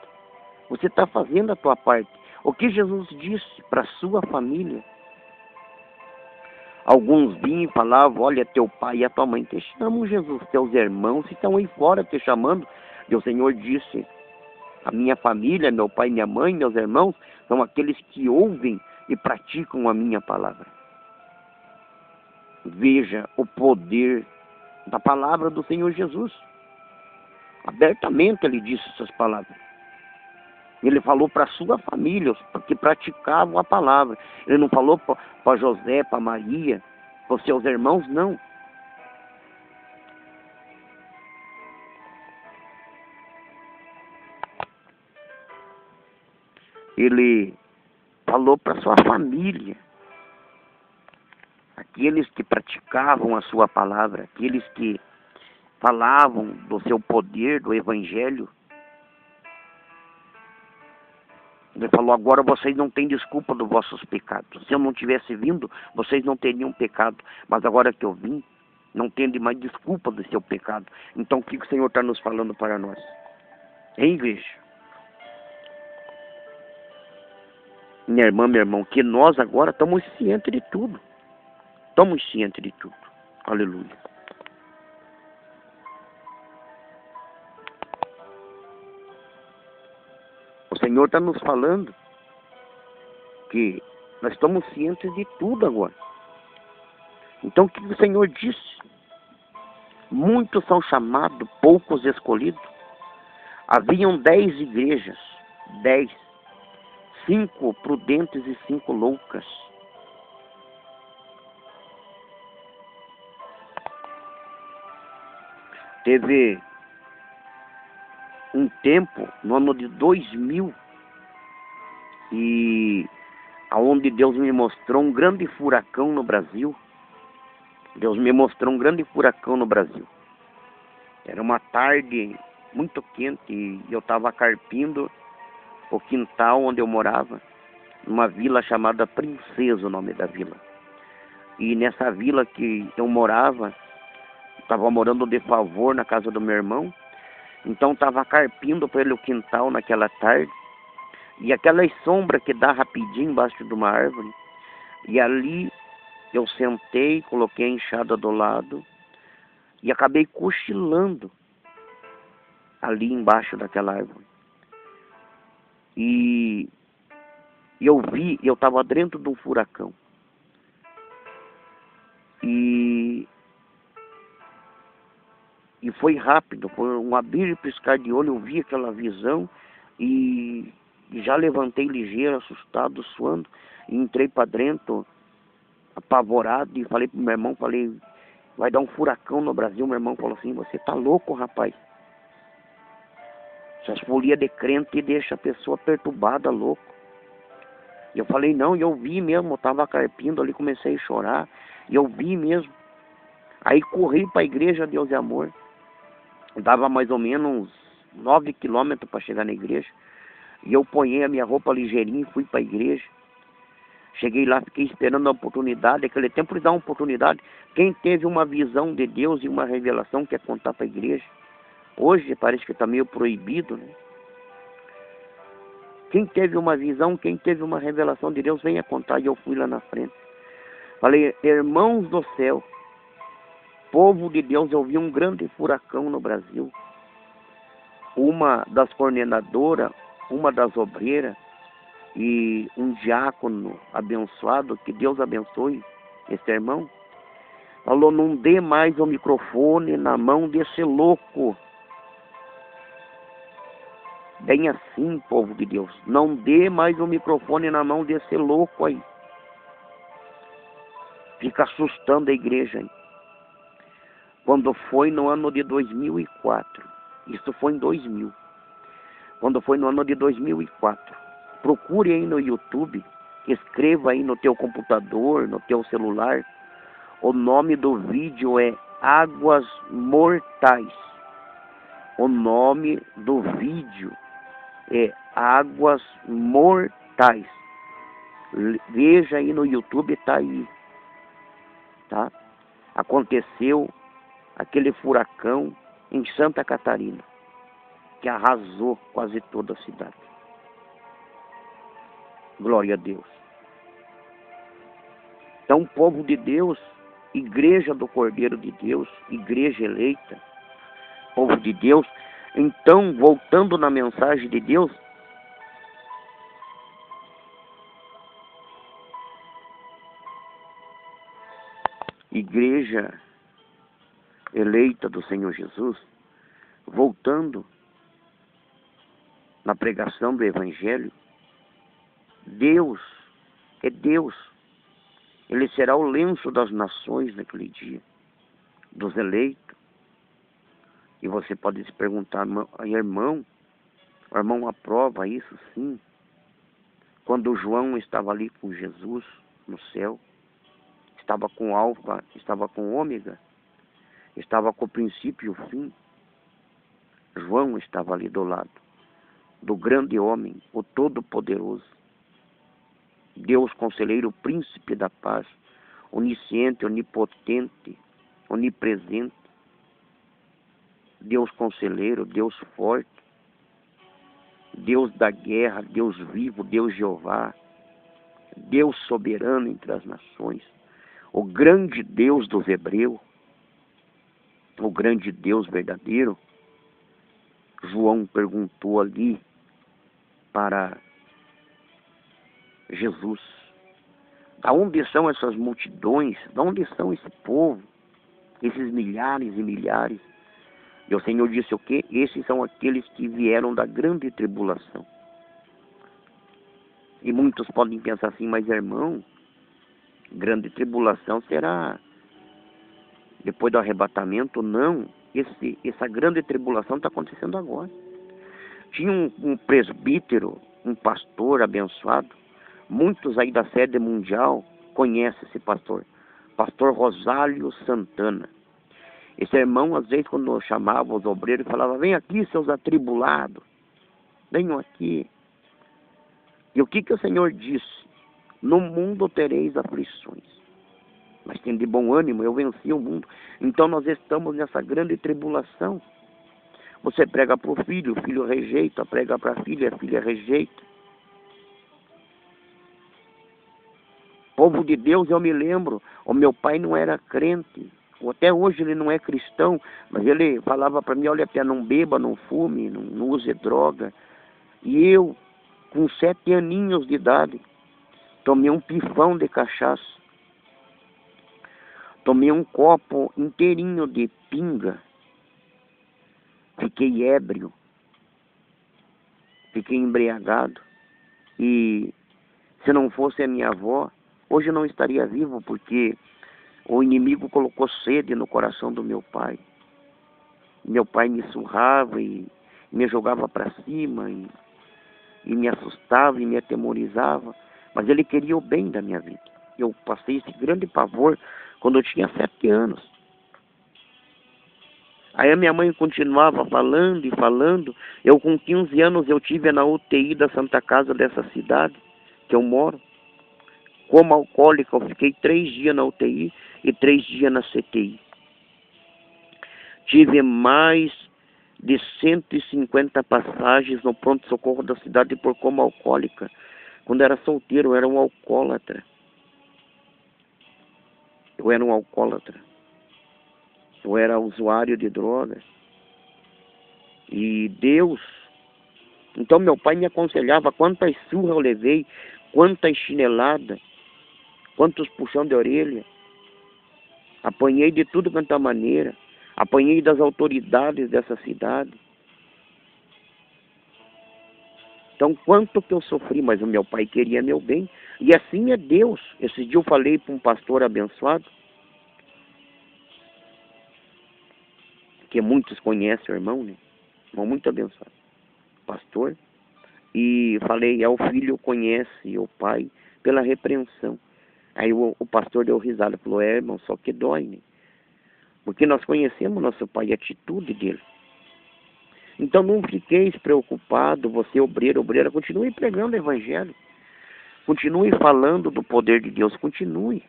Você está fazendo a tua parte. O que Jesus disse para a sua família? Alguns vinham e falavam, olha, teu pai e a tua mãe te chamam, Jesus, teus irmãos estão aí fora te chamando. E o Senhor disse, a minha família, meu pai, minha mãe, meus irmãos, são aqueles que ouvem e praticam a minha palavra. Veja o poder da palavra do Senhor Jesus. Abertamente ele disse essas palavras. Ele falou para a sua família, que praticavam a palavra. Ele não falou para José, para Maria, para os seus irmãos, não. Ele falou para a sua família. Aqueles que praticavam a sua palavra, aqueles que falavam do seu poder, do evangelho. Ele falou, agora vocês não têm desculpa dos vossos pecados. Se eu não tivesse vindo, vocês não teriam pecado. Mas agora que eu vim, não tende mais desculpa do seu pecado. Então o que o Senhor está nos falando para nós? Hein, igreja? Minha irmã, meu irmão, que nós agora estamos cientes de tudo. Estamos cientes de tudo. Aleluia. O Senhor está nos falando que nós estamos cientes de tudo agora. Então o que o Senhor disse? Muitos são chamados, poucos escolhidos. Haviam 10 igrejas, 10, 5 prudentes e 5 loucas. Teve um tempo, no ano de 2000, e aonde Deus me mostrou um grande furacão no Brasil. Deus me mostrou um grande furacão no Brasil. Era uma tarde muito quente e eu estava carpindo o quintal onde eu morava, numa vila chamada Princesa, o nome da vila. E nessa vila que eu morava, estava morando de favor na casa do meu irmão, então estava carpindo pelo quintal naquela tarde, e aquelas sombras que dá rapidinho embaixo de uma árvore, e ali eu sentei, coloquei a enxada do lado, e acabei cochilando ali embaixo daquela árvore. E eu vi, eu estava dentro de um furacão. E foi rápido, foi um abrir e piscar de olho, eu vi aquela visão e já levantei ligeiro, assustado, suando, e entrei para dentro, apavorado, e falei pro meu irmão, falei, vai dar um furacão no Brasil. Meu irmão falou assim, você tá louco, rapaz? Essas folias de crente deixa a pessoa perturbada, louco. E eu falei, não, e eu vi mesmo, eu tava carpindo ali, comecei a chorar, e eu vi mesmo. Aí corri para a igreja Deus e Amor. Dava mais ou menos uns 9 quilômetros para chegar na igreja. E eu ponhei a minha roupa ligeirinha e fui para a igreja. Cheguei lá, fiquei esperando a oportunidade. Aquele tempo eles dão uma oportunidade. Quem teve uma visão de Deus e uma revelação quer contar para a igreja. Hoje parece que está meio proibido, né? Quem teve uma visão, quem teve uma revelação de Deus, venha contar. E eu fui lá na frente. Falei, irmãos do céu, povo de Deus, eu vi um grande furacão no Brasil. Uma das coordenadoras, uma das obreiras e um diácono abençoado, que Deus abençoe esse irmão, falou, não dê mais o microfone na mão desse louco. Bem assim, povo de Deus, não dê mais o microfone na mão desse louco aí. Fica assustando a igreja aí. Quando foi no ano de 2004, isso foi em 2000, quando foi no ano de 2004, procure aí no YouTube, escreva aí no teu computador, no teu celular, o nome do vídeo é Águas Mortais. O nome do vídeo é Águas Mortais. Veja aí no YouTube, tá aí. Tá? Aconteceu aquele furacão em Santa Catarina, que arrasou quase toda a cidade. Glória a Deus. Então, povo de Deus, igreja do Cordeiro de Deus, igreja eleita, povo de Deus. Então, voltando na mensagem de Deus, igreja eleita do Senhor Jesus, voltando na pregação do Evangelho, Deus é Deus. Ele será o lenço das nações naquele dia, dos eleitos. E você pode se perguntar, irmão, o irmão aprova isso? Sim. Quando João estava ali com Jesus no céu, estava com Alfa, estava com Ômega, estava com o princípio e o fim. João estava ali do lado do grande homem, o Todo-Poderoso, Deus Conselheiro, Príncipe da Paz, onisciente, onipotente, onipresente, Deus Conselheiro, Deus forte, Deus da guerra, Deus vivo, Deus Jeová, Deus soberano entre as nações, o grande Deus dos Hebreus, o grande Deus verdadeiro. João perguntou ali para Jesus: da onde são essas multidões? Da onde são esse povo? Esses milhares e milhares? E o Senhor disse o quê? Esses são aqueles que vieram da grande tribulação. E muitos podem pensar assim, mas irmão, grande tribulação será depois do arrebatamento? Não, essa grande tribulação está acontecendo agora. Tinha um presbítero, um pastor abençoado, muitos aí da sede mundial conhecem esse pastor, pastor Rosálio Santana. Esse irmão, às vezes, quando chamava os obreiros, falava: vem aqui, seus atribulados, venham aqui. E o que o Senhor disse? No mundo tereis aflições, mas tem de bom ânimo, eu venci o mundo. Então nós estamos nessa grande tribulação. Você prega para o filho rejeita, prega para a filha rejeita. Povo de Deus, eu me lembro, o meu pai não era crente, até hoje ele não é cristão, mas ele falava para mim: olha, até não beba, não fume, não use droga. E eu, com 7 aninhos de idade, tomei um pifão de cachaça, tomei um copo inteirinho de pinga, fiquei ébrio, fiquei embriagado. E se não fosse a minha avó, hoje eu não estaria vivo, porque o inimigo colocou sede no coração do meu pai. Meu pai me surrava e me jogava para cima e me assustava e me atemorizava, mas ele queria o bem da minha vida. Eu passei esse grande pavor quando eu tinha 7 anos. Aí a minha mãe continuava falando e falando. Eu, com 15 anos, eu tive na UTI da Santa Casa dessa cidade que eu moro. Como alcoólico, eu fiquei 3 dias na UTI e 3 dias na CTI. Tive mais de 150 passagens no pronto-socorro da cidade por coma alcoólica. Quando era solteiro, eu era um alcoólatra. Eu era um alcoólatra. Eu era usuário de drogas. E Deus... Então meu pai me aconselhava quantas surras eu levei, quantas chineladas, quantos puxão de orelha. Apanhei de tudo quanto é maneira. Apanhei das autoridades dessa cidade. Então, quanto que eu sofri, mas o meu pai queria meu bem. E assim é Deus. Esse dia eu falei para um pastor abençoado, que muitos conhecem o irmão, né? Irmão muito abençoado. Pastor. E falei, o filho conhece o pai pela repreensão. Aí o pastor deu risada, falou, irmão, só que dói, né? Porque nós conhecemos nosso pai, a atitude dele. Então não fiqueis preocupado, você obreiro, obreira, continue pregando o evangelho. Continue falando do poder de Deus, continue.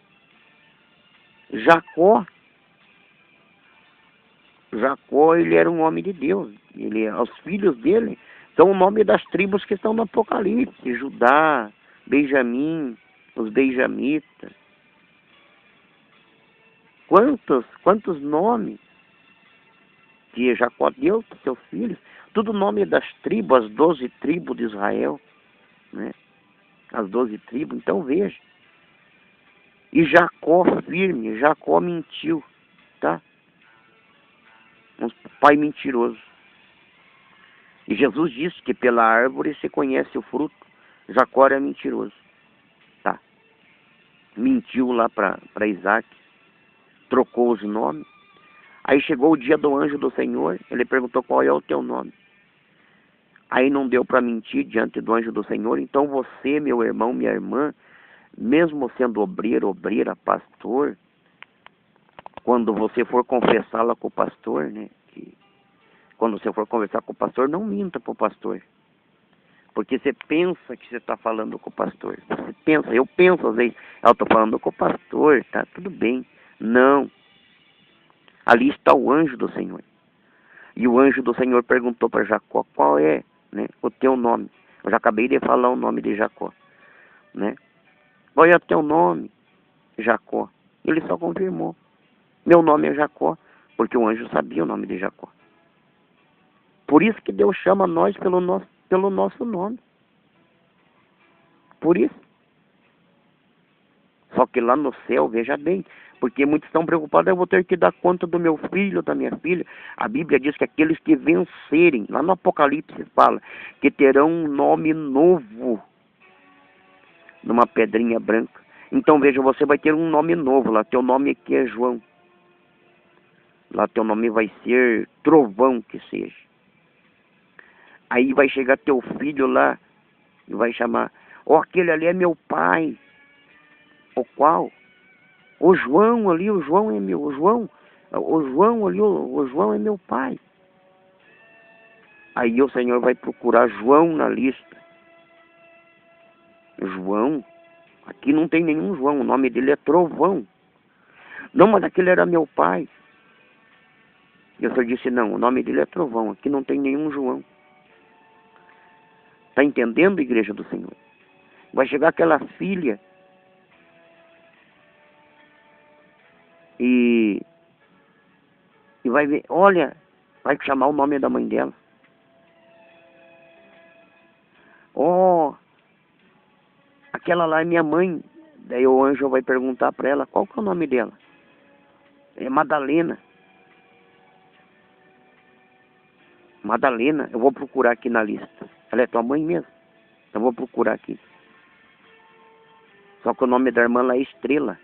Jacó, ele era um homem de Deus. Os filhos dele são o nome das tribos que estão no Apocalipse. Judá, Benjamim, os benjamitas. Quantos nomes que Jacó deu para seus filhos? Tudo nome das tribos, as 12 tribos de Israel, né? As 12 tribos, então veja. E Jacó firme, Jacó mentiu, tá? Um pai mentiroso. E Jesus disse que pela árvore se conhece o fruto. Jacó era mentiroso, tá? Mentiu lá para Isaac, trocou os nomes. Aí chegou o dia do anjo do Senhor, ele perguntou qual é o teu nome. Aí não deu para mentir diante do anjo do Senhor. Então você, meu irmão, minha irmã, mesmo sendo obreiro, obreira, pastor, quando você for confessá-la com o pastor, né? Quando você for conversar com o pastor, não minta para o pastor. Porque você pensa que você está falando com o pastor. Você pensa, eu penso às vezes, eu estou falando com o pastor, tá tudo bem. Não. Ali está o anjo do Senhor. E o anjo do Senhor perguntou para Jacó, qual é, né, o teu nome? Eu já acabei de falar o nome de Jacó, né? Qual é o teu nome? Jacó. Ele só confirmou. Meu nome é Jacó, porque o anjo sabia o nome de Jacó. Por isso que Deus chama nós pelo nosso nome. Por isso. Só que lá no céu, veja bem, porque muitos estão preocupados, eu vou ter que dar conta do meu filho, da minha filha. A Bíblia diz que aqueles que vencerem, lá no Apocalipse fala, que terão um nome novo numa pedrinha branca. Então veja, você vai ter um nome novo lá, teu nome aqui é João. Lá teu nome vai ser Trovão, que seja. Aí vai chegar teu filho lá e vai chamar, aquele ali é meu pai. O qual? O João ali, o João é meu, o João ali, o João é meu pai. Aí o Senhor vai procurar João na lista. João? Aqui não tem nenhum João, o nome dele é Trovão. Não, mas aquele era meu pai. E o Senhor disse, não, o nome dele é Trovão, aqui não tem nenhum João. Está entendendo, igreja do Senhor? Vai chegar aquela filha e vai ver, olha, vai chamar o nome da mãe dela. Aquela lá é minha mãe. Daí o anjo vai perguntar para ela, qual que é o nome dela? É Madalena. Madalena, eu vou procurar aqui na lista. Ela é tua mãe mesmo? Eu vou procurar aqui. Só que o nome da irmã lá é Estrela.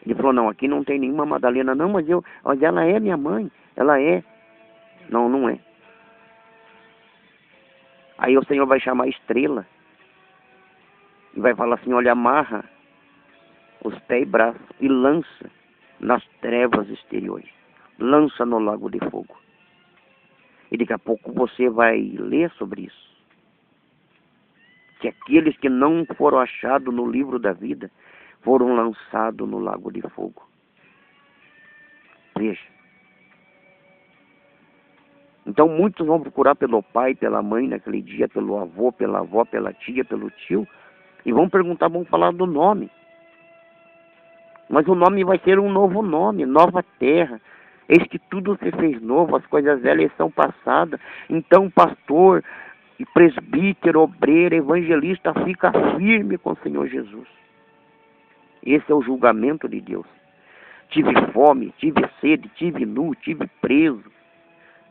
Ele falou, não, aqui não tem nenhuma Madalena. Não, mas ela é minha mãe. Ela é. Não, não é. Aí o Senhor vai chamar Estrela. E vai falar assim, olha, amarra os pés e braços e lança nas trevas exteriores. Lança no lago de fogo. E daqui a pouco você vai ler sobre isso. Que aqueles que não foram achados no livro da vida foram lançados no lago de fogo. Veja. Então muitos vão procurar pelo pai, pela mãe naquele dia, pelo avô, pela avó, pela tia, pelo tio, e vão perguntar, vão falar do nome. Mas o nome vai ser um novo nome, nova terra. Eis que tudo se fez novo, as coisas velhas são passadas. Então, pastor, e presbítero, obreiro, evangelista, fica firme com o Senhor Jesus. Esse é o julgamento de Deus. Tive fome, tive sede, tive nu, tive preso.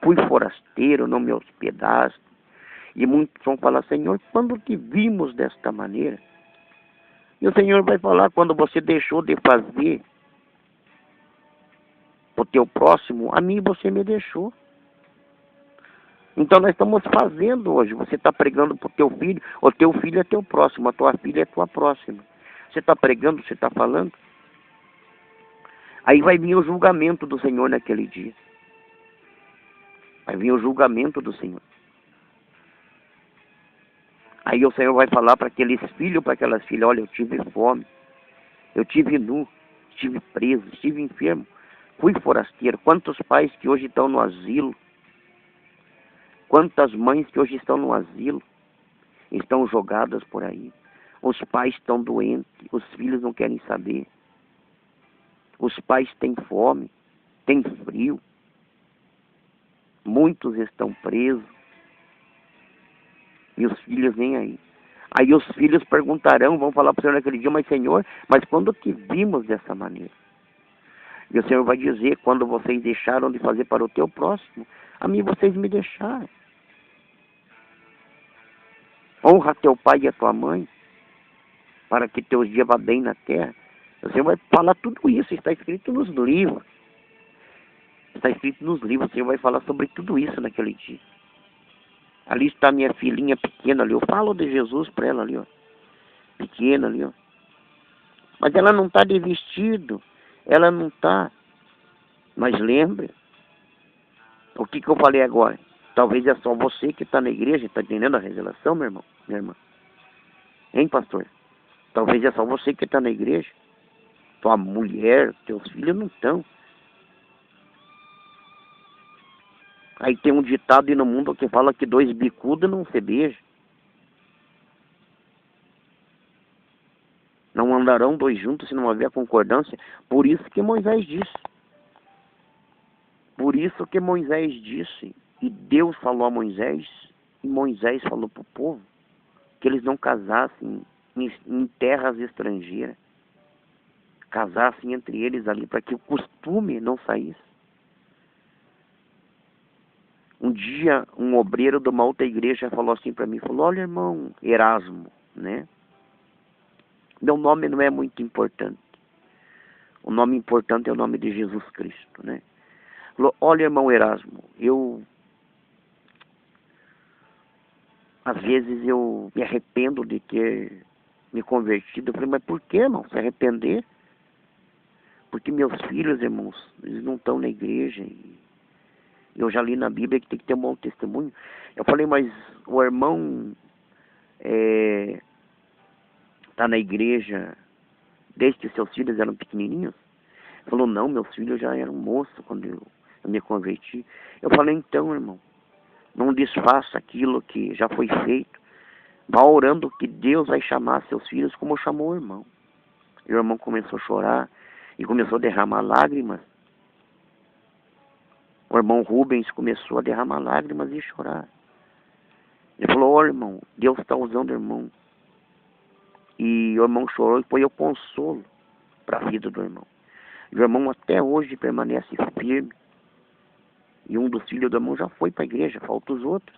Fui forasteiro, não me hospedaste. E muitos vão falar, Senhor, quando te vimos desta maneira? E o Senhor vai falar, quando você deixou de fazer o teu próximo, a mim você me deixou. Então nós estamos fazendo hoje. Você está pregando para o teu filho, o teu filho é teu próximo, a tua filha é tua próxima. Você está pregando, você está falando. Aí vai vir o julgamento do Senhor naquele dia. Vai vir o julgamento do Senhor. Aí o Senhor vai falar para aqueles filhos, para aquelas filhas, olha, eu tive fome, eu tive nu, estive preso, estive enfermo, fui forasteiro. Quantos pais que hoje estão no asilo, quantas mães que hoje estão no asilo, estão jogadas por aí. Os pais estão doentes, os filhos não querem saber. Os pais têm fome, têm frio. Muitos estão presos. E os filhos nem aí. Aí os filhos perguntarão, vão falar para o Senhor naquele dia, mas Senhor, mas quando te vimos dessa maneira? E o Senhor vai dizer, quando vocês deixaram de fazer para o teu próximo, a mim vocês me deixaram. Honra teu pai e a tua mãe, para que teus dias vá bem na terra. O Senhor vai falar tudo isso, está escrito nos livros. Está escrito nos livros, o Senhor vai falar sobre tudo isso naquele dia. Ali está minha filhinha pequena ali, eu falo de Jesus para ela ali, ó. Pequena ali, ó. Mas ela não está de vestido, ela não está. Mas lembre, o que eu falei agora? Talvez é só você que está na igreja, está entendendo a revelação, meu irmão, minha irmã? Hein, pastor? Talvez é só você que está na igreja. Tua mulher, teus filhos não estão. Aí tem um ditado aí no mundo que fala que dois bicudos não se beijam. Não andarão dois juntos se não houver concordância. Por isso que Moisés disse. Por isso que Moisés disse. E Deus falou a Moisés. E Moisés falou para o povo. Que eles não casassem em terras estrangeiras. Casassem entre eles ali. Para que o costume não saísse. Um dia, um obreiro de uma outra igreja falou assim para mim, falou, olha, irmão Erasmo, né? Meu nome não é muito importante. O nome importante é o nome de Jesus Cristo, né? Falou, olha, irmão Erasmo, às vezes eu me arrependo de ter me convertido. Eu falei, mas por que, irmão? Se arrepender? Porque meus filhos, irmãos, eles não estão na igreja e eu já li na Bíblia que tem que ter um bom testemunho. Eu falei, mas o irmão está na igreja desde que seus filhos eram pequenininhos? Ele falou, não, meus filhos já eram moços quando eu me converti. Eu falei, então, irmão, não desfaça aquilo que já foi feito. Vá orando que Deus vai chamar seus filhos como chamou o irmão. E o irmão começou a chorar e começou a derramar lágrimas. O irmão Rubens começou a derramar lágrimas e chorar. Ele falou, olha, irmão, Deus está usando o irmão. E o irmão chorou e foi o consolo para a vida do irmão. E o irmão até hoje permanece firme. E um dos filhos do irmão já foi para a igreja, falta os outros.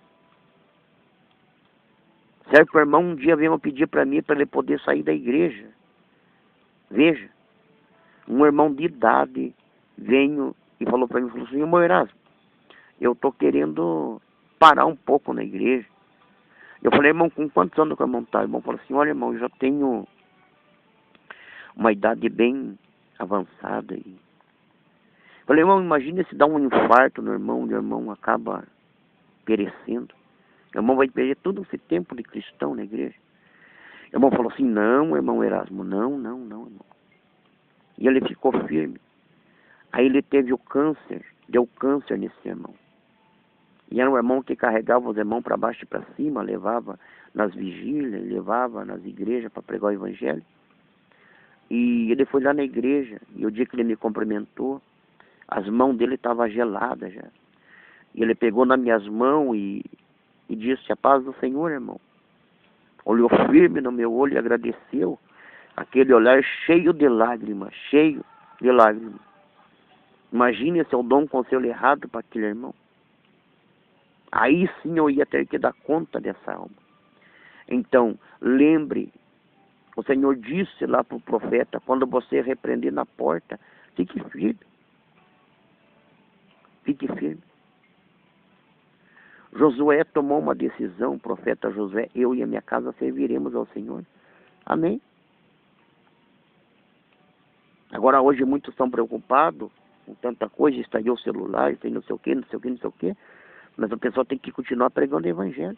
Certo, o irmão um dia veio pedir para mim para ele poder sair da igreja. Veja, um irmão de idade veio e falou para mim, falou assim, irmão Erasmo, eu estou querendo parar um pouco na igreja. Eu falei, irmão, com quantos anos que o irmão está? O irmão falou assim, olha, irmão, eu já tenho uma idade bem avançada. Eu falei, irmão, imagina se dá um infarto no irmão, e o irmão acaba perecendo. O irmão vai perder todo esse tempo de cristão na igreja. O irmão falou assim, não, irmão Erasmo, não, irmão. E ele ficou firme. Aí ele teve o câncer, deu câncer nesse irmão. E era um irmão que carregava os irmãos para baixo e para cima, levava nas vigílias, levava nas igrejas para pregar o evangelho. E ele foi lá na igreja, e o dia que ele me cumprimentou, as mãos dele estavam geladas já. E ele pegou nas minhas mãos e disse, a paz do Senhor, irmão. Olhou firme no meu olho e agradeceu. Aquele olhar cheio de lágrimas, cheio de lágrimas. Imagine se eu dou um conselho errado para aquele irmão. Aí sim eu ia ter que dar conta dessa alma. Então, lembre, o Senhor disse lá para o profeta, quando você repreender na porta, fique firme. Fique firme. Josué tomou uma decisão, o profeta Josué, eu e a minha casa serviremos ao Senhor. Amém? Agora hoje muitos estão preocupados com tanta coisa, está aí o celular, está aí não sei o que, não sei o que, não sei o que. Mas a pessoa tem que continuar pregando o evangelho.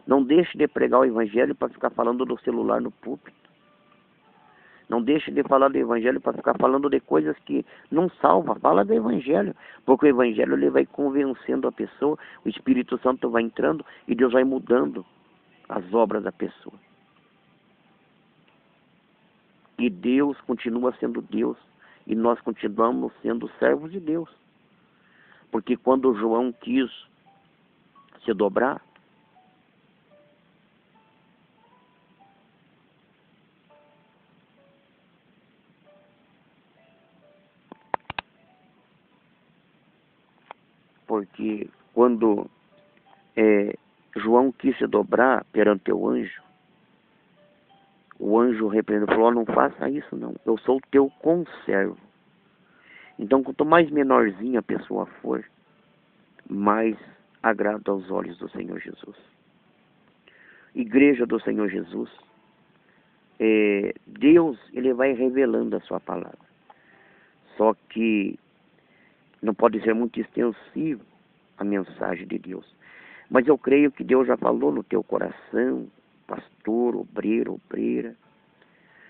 Não deixe de pregar o evangelho para ficar falando do celular no púlpito. Não deixe de falar do evangelho para ficar falando de coisas que não salvam. Fala do evangelho, porque o evangelho ele vai convencendo a pessoa, o Espírito Santo vai entrando e Deus vai mudando as obras da pessoa. E Deus continua sendo Deus e nós continuamos sendo servos de Deus. Porque quando João quis se dobrar, porque quando João quis se dobrar perante o anjo repreendeu, falou, não faça isso não, eu sou o teu conservo. Então quanto mais menorzinha a pessoa for, mais agrada aos olhos do Senhor Jesus. Igreja do Senhor Jesus, Deus ele vai revelando a sua palavra. Só que não pode ser muito extensivo a mensagem de Deus. Mas eu creio que Deus já falou no teu coração, pastor, obreiro, obreira,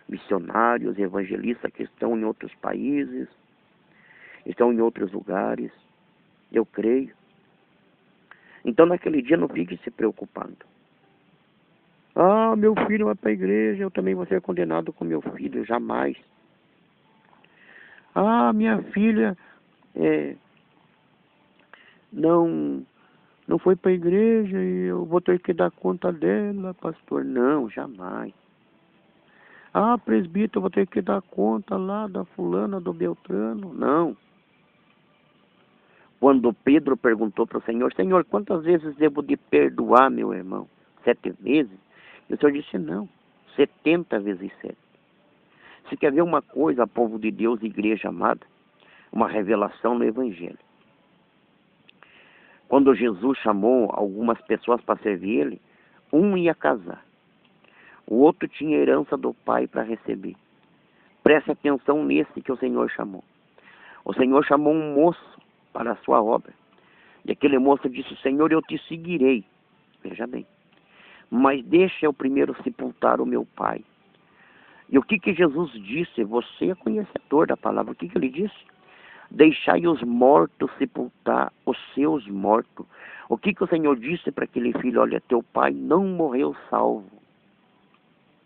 missionários, evangelistas que estão em outros países, estão em outros lugares. Eu creio. Então naquele dia não fique se preocupando. Ah, meu filho vai para a igreja, eu também vou ser condenado com meu filho, jamais. Ah, minha filha não foi para a igreja e eu vou ter que dar conta dela, pastor. Não, jamais. Ah, presbítero, eu vou ter que dar conta lá da fulana, do Beltrano. Não. Quando Pedro perguntou para o Senhor, Senhor, quantas vezes devo de perdoar meu irmão? 7 vezes? E o Senhor disse, não, 70 vezes 7. Se quer ver uma coisa, povo de Deus, igreja amada, uma revelação no Evangelho. Quando Jesus chamou algumas pessoas para servir ele, um ia casar. O outro tinha herança do pai para receber. Preste atenção nesse que o Senhor chamou. O Senhor chamou um moço para a sua obra. E aquele moço disse, Senhor, eu te seguirei. Veja bem. Mas deixa eu primeiro sepultar o meu pai. E o que Jesus disse? Você é conhecedor da palavra. O que ele disse? Deixai os mortos sepultar os seus mortos. O que o Senhor disse para aquele filho? Olha, teu pai não morreu salvo.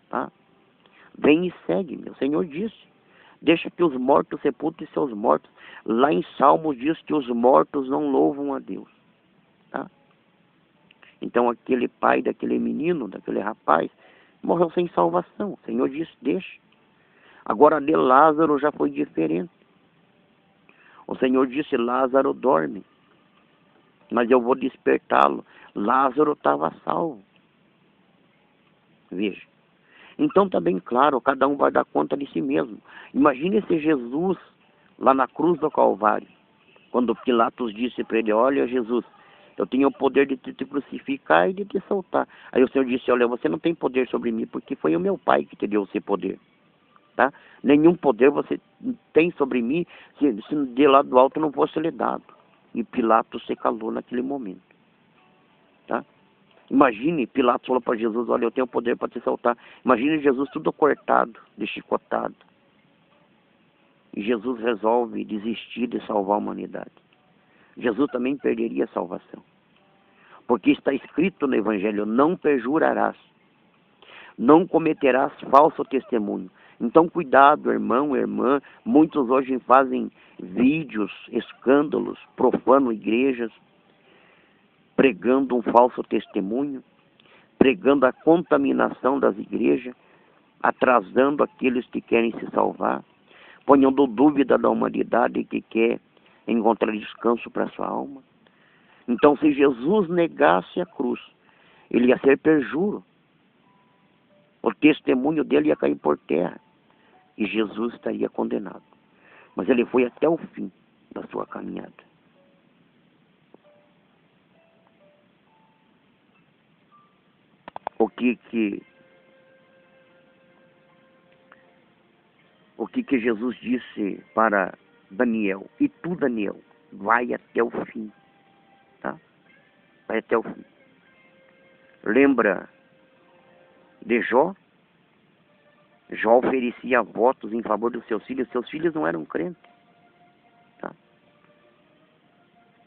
Tá? Vem e segue-me. O Senhor disse. Deixa que os mortos sepultem seus mortos. Lá em Salmos diz que os mortos não louvam a Deus. Tá? Então aquele pai daquele menino, daquele rapaz, morreu sem salvação. O Senhor disse, deixa. Agora de Lázaro já foi diferente. O Senhor disse, Lázaro dorme, mas eu vou despertá-lo. Lázaro estava salvo. Veja. Então está bem claro, cada um vai dar conta de si mesmo. Imagine se Jesus, lá na cruz do Calvário, quando Pilatos disse para ele, olha Jesus, eu tenho o poder de te crucificar e de te soltar. Aí o Senhor disse, olha, você não tem poder sobre mim, porque foi o meu Pai que te deu esse poder. Tá? Nenhum poder você tem sobre mim se de lá do alto não fosse lhe dado. E Pilatos se calou naquele momento. Tá? Imagine, Pilatos falou para Jesus, olha, eu tenho poder para te soltar. Imagine Jesus tudo cortado, deschicotado. E Jesus resolve desistir de salvar a humanidade. Jesus também perderia a salvação. Porque está escrito no Evangelho, não perjurarás, não cometerás falso testemunho. Então cuidado, irmão, irmã, muitos hoje fazem vídeos, escândalos, profanam igrejas, pregando um falso testemunho, pregando a contaminação das igrejas, atrasando aqueles que querem se salvar, ponhando dúvida da humanidade que quer encontrar descanso para sua alma. Então, se Jesus negasse a cruz, ele ia ser perjuro. O testemunho dele ia cair por terra. E Jesus estaria condenado. Mas ele foi até o fim da sua caminhada. O que Jesus disse para Daniel? E tu, Daniel, vai até o fim. Tá? Vai até o fim. Lembra de Jó? Jó oferecia votos em favor dos seus filhos. Seus filhos não eram crentes. Tá?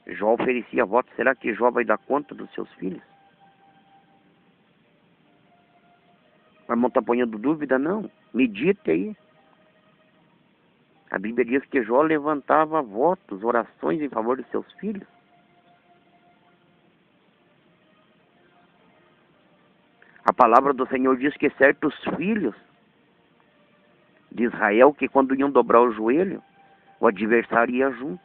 Jó oferecia votos. Será que Jó vai dar conta dos seus filhos? O irmão está ponhando dúvida? Não. Medite aí. A Bíblia diz que Jó levantava votos, orações em favor dos seus filhos. A palavra do Senhor diz que certos filhos de Israel, que quando iam dobrar o joelho, o adversário ia junto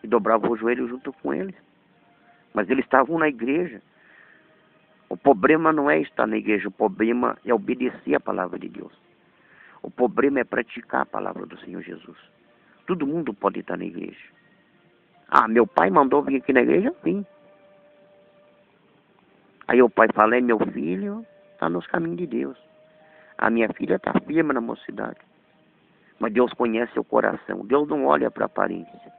e dobrava o joelho junto com eles. Mas eles estavam na igreja. O problema não é estar na igreja, o problema é obedecer a palavra de Deus. O problema é praticar a palavra do Senhor Jesus. Todo mundo pode estar na igreja. Ah, meu pai mandou vir aqui na igreja, eu vim. Aí o pai fala, meu filho está nos caminhos de Deus. A minha filha está firme na mocidade. Mas Deus conhece o coração. Deus não olha para a aparência.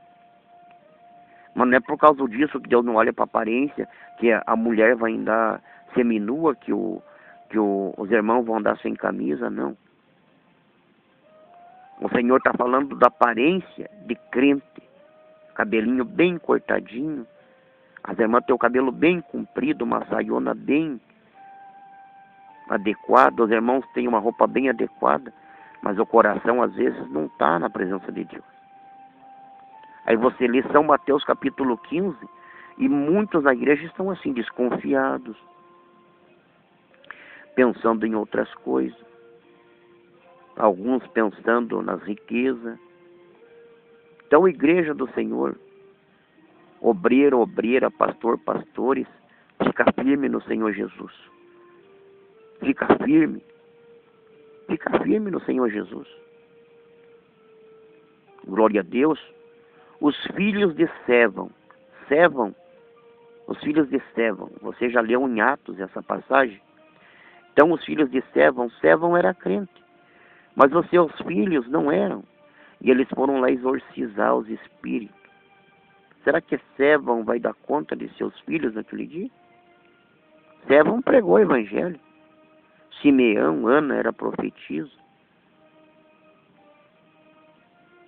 Mas não é por causa disso que Deus não olha para a aparência, que a mulher vai andar seminua, que os irmãos vão andar sem camisa, não. O Senhor está falando da aparência de crente. Cabelinho bem cortadinho. As irmãs têm o cabelo bem comprido, uma saiona bem adequada. Os irmãos têm uma roupa bem adequada. Mas o coração às vezes não está na presença de Deus. Aí você lê São Mateus capítulo 15 e muitos na igreja estão assim, desconfiados, pensando em outras coisas. Alguns pensando nas riquezas. Então, igreja do Senhor, obreiro, obreira, pastor, pastores, fica firme no Senhor Jesus. Fica firme. Fica firme no Senhor Jesus. Glória a Deus. Os filhos de Sévão. Os filhos de Sévão. Você já leu em Atos essa passagem? Então, os filhos de Sévão era crente. Mas os seus filhos não eram. E eles foram lá exorcizar os espíritos. Será que Sévão vai dar conta de seus filhos naquele dia? Sévão pregou o evangelho. Simeão, Ana era profetisa.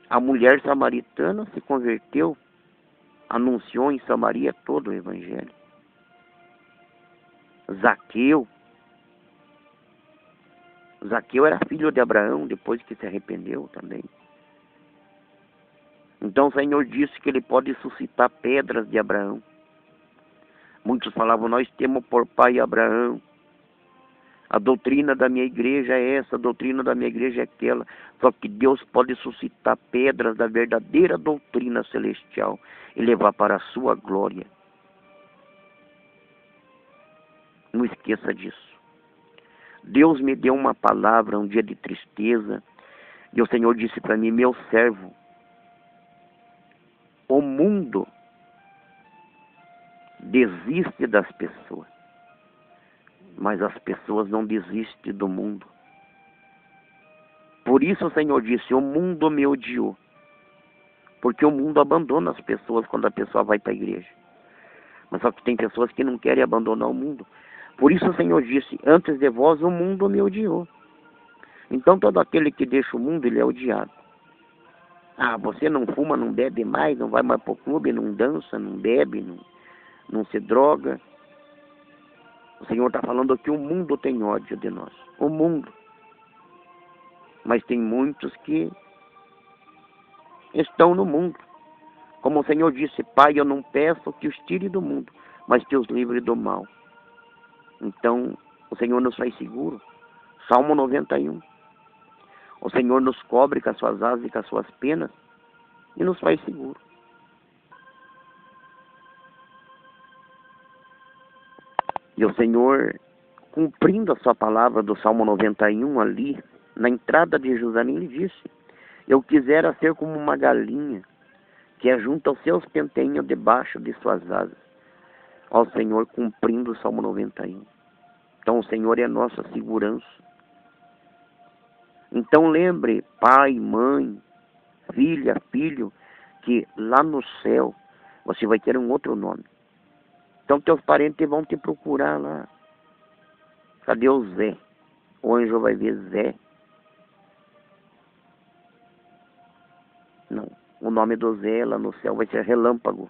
A mulher samaritana se converteu, anunciou em Samaria todo o evangelho. Zaqueu era filho de Abraão, depois que se arrependeu também. Então o Senhor disse que ele pode suscitar pedras de Abraão. Muitos falavam, nós temos por pai Abraão. A doutrina da minha igreja é essa, a doutrina da minha igreja é aquela. Só que Deus pode suscitar pedras da verdadeira doutrina celestial e levar para a sua glória. Não esqueça disso. Deus me deu uma palavra um dia de tristeza. E o Senhor disse para mim, meu servo, o mundo desiste das pessoas. Mas as pessoas não desistem do mundo. Por isso o Senhor disse, o mundo me odiou. Porque o mundo abandona as pessoas quando a pessoa vai para a igreja. Mas só que tem pessoas que não querem abandonar o mundo. Por isso o Senhor disse, antes de vós o mundo me odiou. Então todo aquele que deixa o mundo, ele é odiado. Ah, você não fuma, não bebe mais, não vai mais para o clube, não dança, não bebe, não se droga. O Senhor está falando que o mundo tem ódio de nós. O mundo. Mas tem muitos que estão no mundo. Como o Senhor disse, Pai, eu não peço que os tire do mundo, mas que os livre do mal. Então, o Senhor nos faz seguro. Salmo 91. O Senhor nos cobre com as suas asas e com as suas penas e nos faz seguro. E o Senhor, cumprindo a sua palavra do Salmo 91 ali, na entrada de Jerusalém, ele disse: eu quisera ser como uma galinha que ajunta os seus pentelhos debaixo de suas asas. Ao Senhor, cumprindo o Salmo 91. Então o Senhor é a nossa segurança. Então lembre, pai, mãe, filha, filho, que lá no céu você vai ter um outro nome. Então teus parentes vão te procurar lá. Cadê o Zé? O anjo vai ver Zé. Não. O nome do Zé lá no céu vai ser Relâmpago.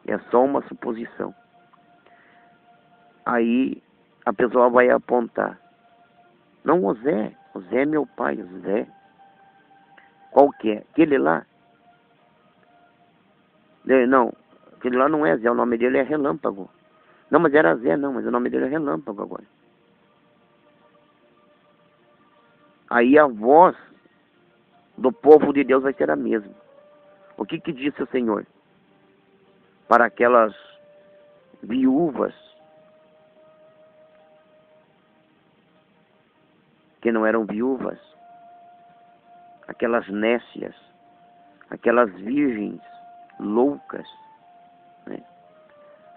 É só uma suposição. Aí a pessoa vai apontar. Não o Zé. O Zé é meu pai, o Zé. Qual que é? Aquele lá? Não, aquele lá não é Zé, o nome dele é Relâmpago. Não, mas era Zé, não, mas o nome dele é Relâmpago agora. Aí a voz do povo de Deus vai ser a mesma. O que disse o Senhor? Para aquelas viúvas que não eram viúvas, aquelas nécias, aquelas virgens loucas, né?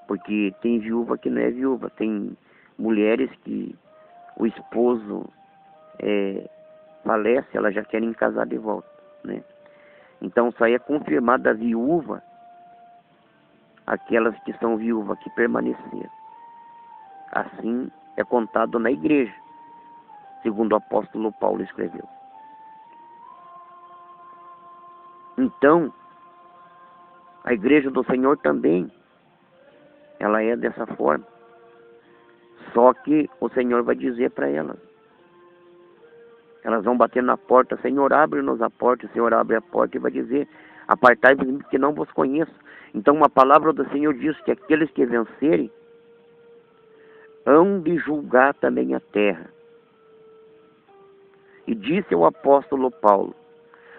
Porque tem viúva que não é viúva, tem mulheres que o esposo falece, elas já querem casar de volta, né? Então só é confirmada a viúva aquelas que são viúvas que permaneceram. Assim é contado na igreja, segundo o apóstolo Paulo escreveu. Então, a igreja do Senhor também, ela é dessa forma. Só que o Senhor vai dizer para elas. Elas vão bater na porta: Senhor, abre-nos a porta. O Senhor abre a porta e vai dizer: apartai-vos que não vos conheço. Então uma palavra do Senhor diz que aqueles que vencerem hão de julgar também a terra. E disse o apóstolo Paulo: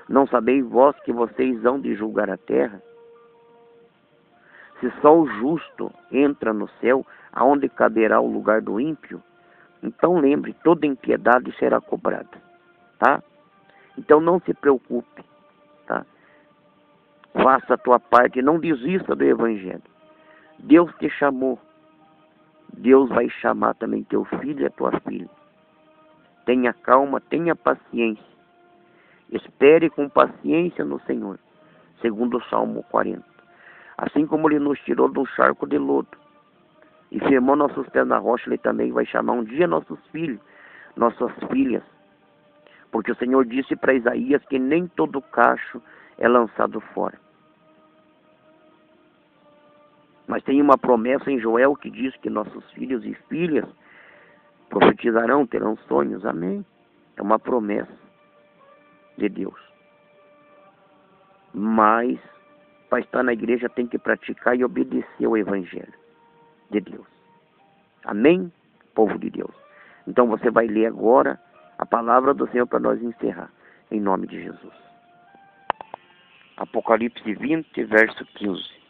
não sabeis vós que vocês hão de julgar a terra? Se só o justo entra no céu, aonde caberá o lugar do ímpio? Então lembre, toda impiedade será cobrada, tá? Então não se preocupe, tá? Faça a tua parte, não desista do evangelho. Deus te chamou. Deus vai chamar também teu filho e a tua filha. Tenha calma, tenha paciência. Espere com paciência no Senhor, segundo o Salmo 40. Assim como Ele nos tirou de um charco de lodo e firmou nossos pés na rocha, Ele também vai chamar um dia nossos filhos, nossas filhas. Porque o Senhor disse para Isaías que nem todo cacho é lançado fora. Mas tem uma promessa em Joel que diz que nossos filhos e filhas profetizarão, terão sonhos. Amém. É uma promessa de Deus. Mas para estar na igreja tem que praticar e obedecer o evangelho de Deus. Amém, povo de Deus? Então você vai ler agora a palavra do Senhor para nós encerrar, em nome de Jesus. Apocalipse 20, verso 15.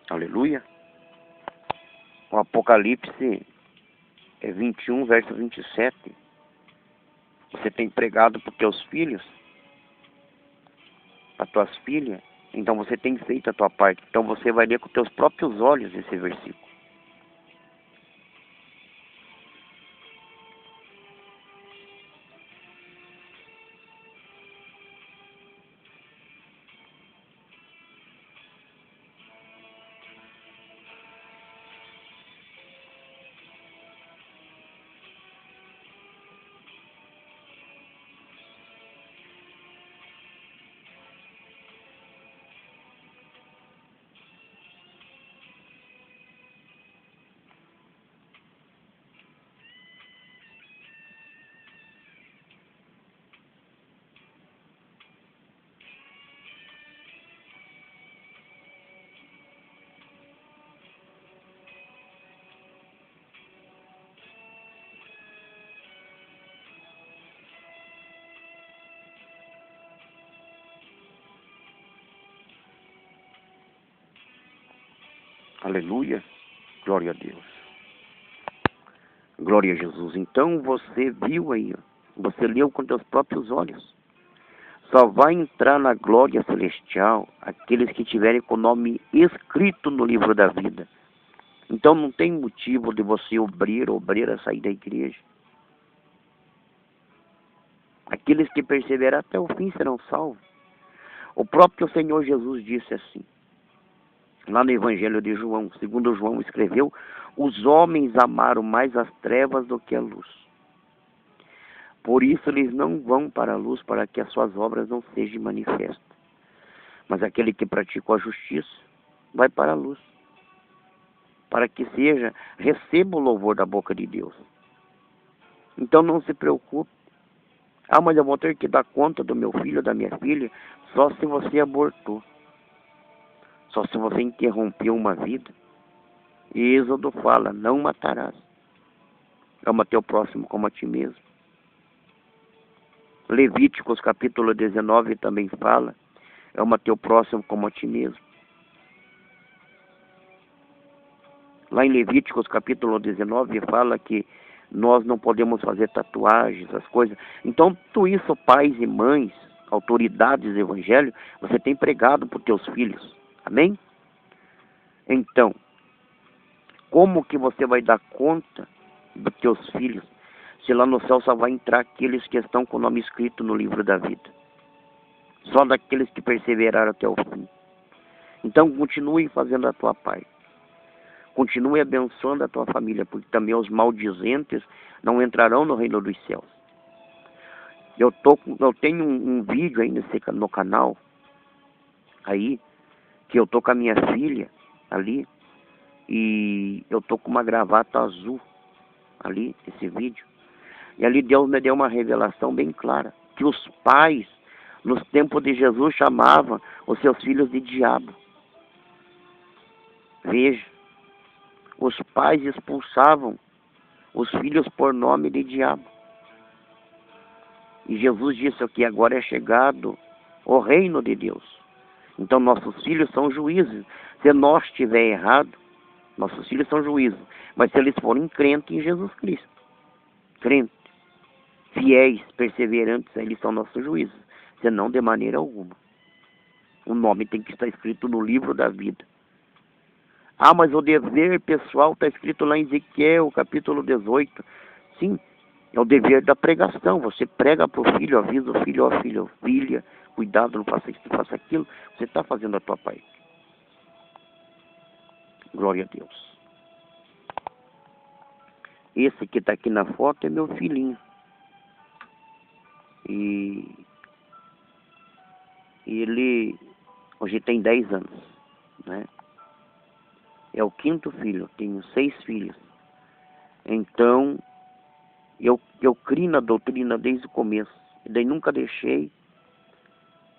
Aleluia. O Apocalipse 21, verso 27. Você tem pregado para os teus filhos, para tuas filhas, então você tem feito a tua parte. Então você vai ler com teus próprios olhos esse versículo. Aleluia. Glória a Deus. Glória a Jesus. Então você viu aí, ó, você leu com teus próprios olhos. Só vai entrar na glória celestial aqueles que tiverem com o nome escrito no livro da vida. Então não tem motivo de você obreira sair da igreja. Aqueles que perseverar até o fim serão salvos. O próprio Senhor Jesus disse assim, lá no Evangelho de João, segundo João escreveu, os homens amaram mais as trevas do que a luz. Por isso eles não vão para a luz, para que as suas obras não sejam manifestas. Mas aquele que pratica a justiça vai para a luz, para que receba o louvor da boca de Deus. Então não se preocupe. Ah, mas eu vou ter que dar conta do meu filho, da minha filha, só se você abortou. Só se você interrompeu uma vida. E Êxodo fala, não matarás. Ama teu próximo como a ti mesmo. Levíticos capítulo 19 também fala, ama teu próximo como a ti mesmo. Lá em Levíticos capítulo 19 fala que nós não podemos fazer tatuagens, as coisas. Então, tudo isso, pais e mães, autoridades do evangelho, você tem pregado para os teus filhos. Amém? Então, como que você vai dar conta dos teus filhos se lá no céu só vai entrar aqueles que estão com o nome escrito no livro da vida? Só daqueles que perseveraram até o fim. Então, continue fazendo a tua parte. Continue abençoando a tua família, porque também os maldizentes não entrarão no reino dos céus. Eu tenho um vídeo aí no canal, aí, que eu tô com a minha filha ali, e eu tô com uma gravata azul ali, esse vídeo. E ali Deus me deu uma revelação bem clara, que os pais, nos tempos de Jesus, chamavam os seus filhos de diabo. Veja. Os pais expulsavam os filhos por nome de diabo. E Jesus disse que agora é chegado o reino de Deus. Então nossos filhos são juízes. Se nós estiver errado, nossos filhos são juízes. Mas se eles forem crentes em Jesus Cristo, crentes, fiéis, perseverantes, eles são nossos juízes. Senão, de maneira alguma. O nome tem que estar escrito no livro da vida. Ah, mas o dever pessoal está escrito lá em Ezequiel, capítulo 18. Sim, é o dever da pregação. Você prega para o filho, avisa o filho, ó filho, filha, cuidado, não faça isso, não faça aquilo. Você está fazendo a tua parte. Glória a Deus. Esse que está aqui na foto é meu filhinho. E ele hoje tem 10 anos, né? É o 5º filho, tenho 6 filhos. Então, eu criei na doutrina desde o começo. E daí nunca deixei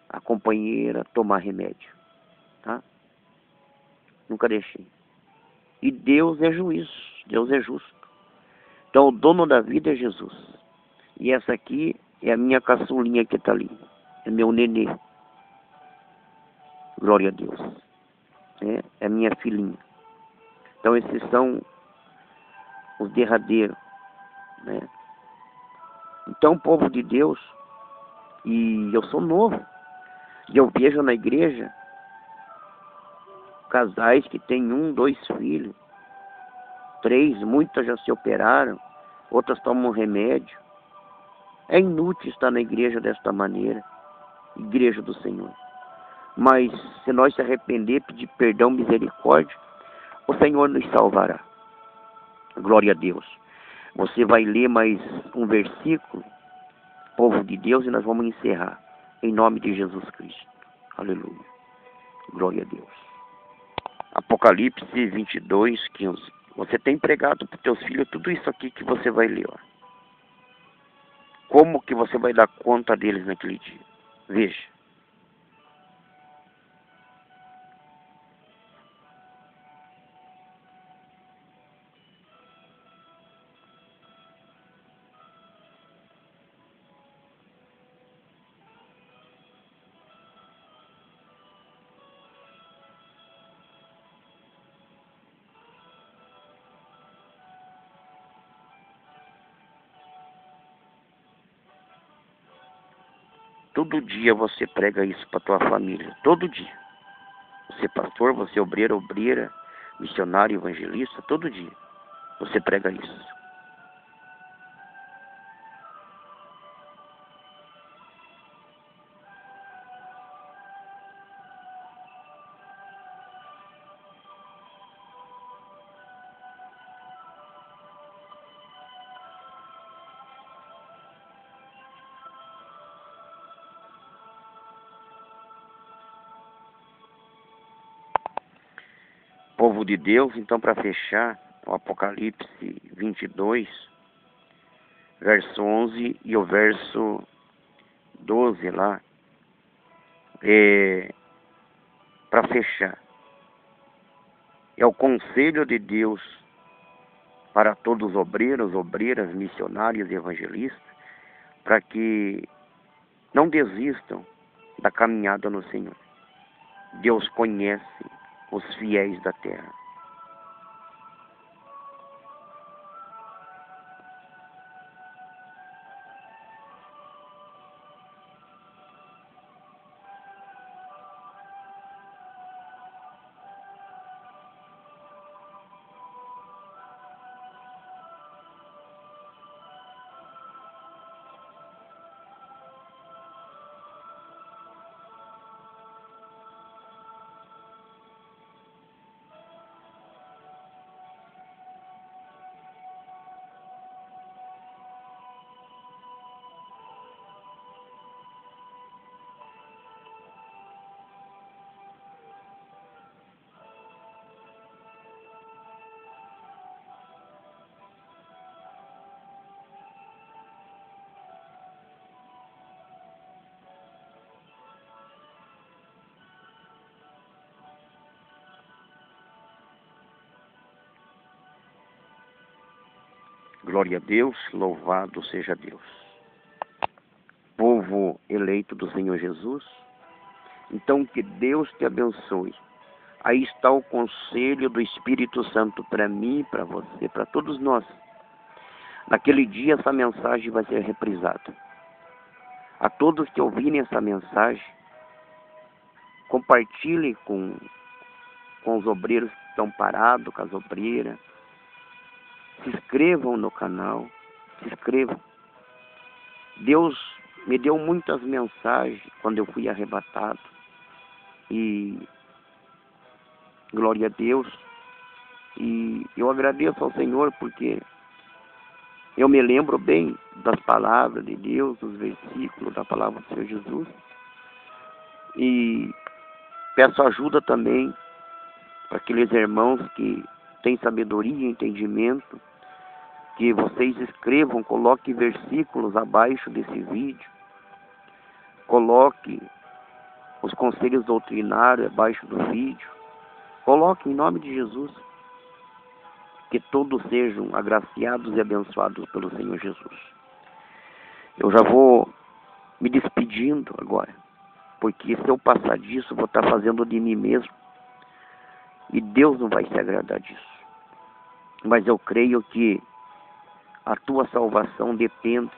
a companheira tomar remédio, tá? Nunca deixei. E Deus é juiz, Deus é justo. Então o dono da vida é Jesus. E essa aqui é a minha caçulinha que está ali. É meu nenê. Glória a Deus. É minha filhinha. Então esses são os derradeiros, né? Então, povo de Deus, e eu sou novo, e eu vejo na igreja casais que têm 1, 2 filhos, 3, muitas já se operaram, outras tomam remédio. É inútil estar na igreja desta maneira, igreja do Senhor. Mas se nós se arrepender, pedir perdão, misericórdia, o Senhor nos salvará. Glória a Deus. Você vai ler mais um versículo, povo de Deus, e nós vamos encerrar. Em nome de Jesus Cristo. Aleluia. Glória a Deus. Apocalipse 22, 15. Você tem pregado para os teus filhos tudo isso aqui que você vai ler, ó. Como que você vai dar conta deles naquele dia? Veja. todo dia você prega isso para tua família, todo dia. Você pastor, você obreiro, obreira, missionário, evangelista, todo dia você prega isso. Povo de Deus, então, para fechar, o Apocalipse 22, verso 11 e o verso 12 lá, para fechar, é o conselho de Deus para todos os obreiros, obreiras, missionários e evangelistas, para que não desistam da caminhada no Senhor. Deus conhece os fiéis da terra. Glória a Deus, louvado seja Deus. Povo eleito do Senhor Jesus, então que Deus te abençoe. Aí está o conselho do Espírito Santo para mim, para você, para todos nós. Naquele dia essa mensagem vai ser reprisada. A todos que ouvirem essa mensagem, compartilhem com os obreiros que estão parados, com as obreiras. Se inscrevam no canal, se inscrevam. Deus me deu muitas mensagens quando eu fui arrebatado. E glória a Deus. E eu agradeço ao Senhor porque eu me lembro bem das palavras de Deus, dos versículos da palavra do Senhor Jesus. E peço ajuda também para aqueles irmãos que têm sabedoria e entendimento, que vocês escrevam, coloquem versículos abaixo desse vídeo, coloque os conselhos doutrinários abaixo do vídeo, coloque em nome de Jesus, que todos sejam agraciados e abençoados pelo Senhor Jesus. Eu já vou me despedindo agora, porque se eu passar disso, vou estar fazendo de mim mesmo, e Deus não vai se agradar disso. Mas eu creio que a tua salvação depende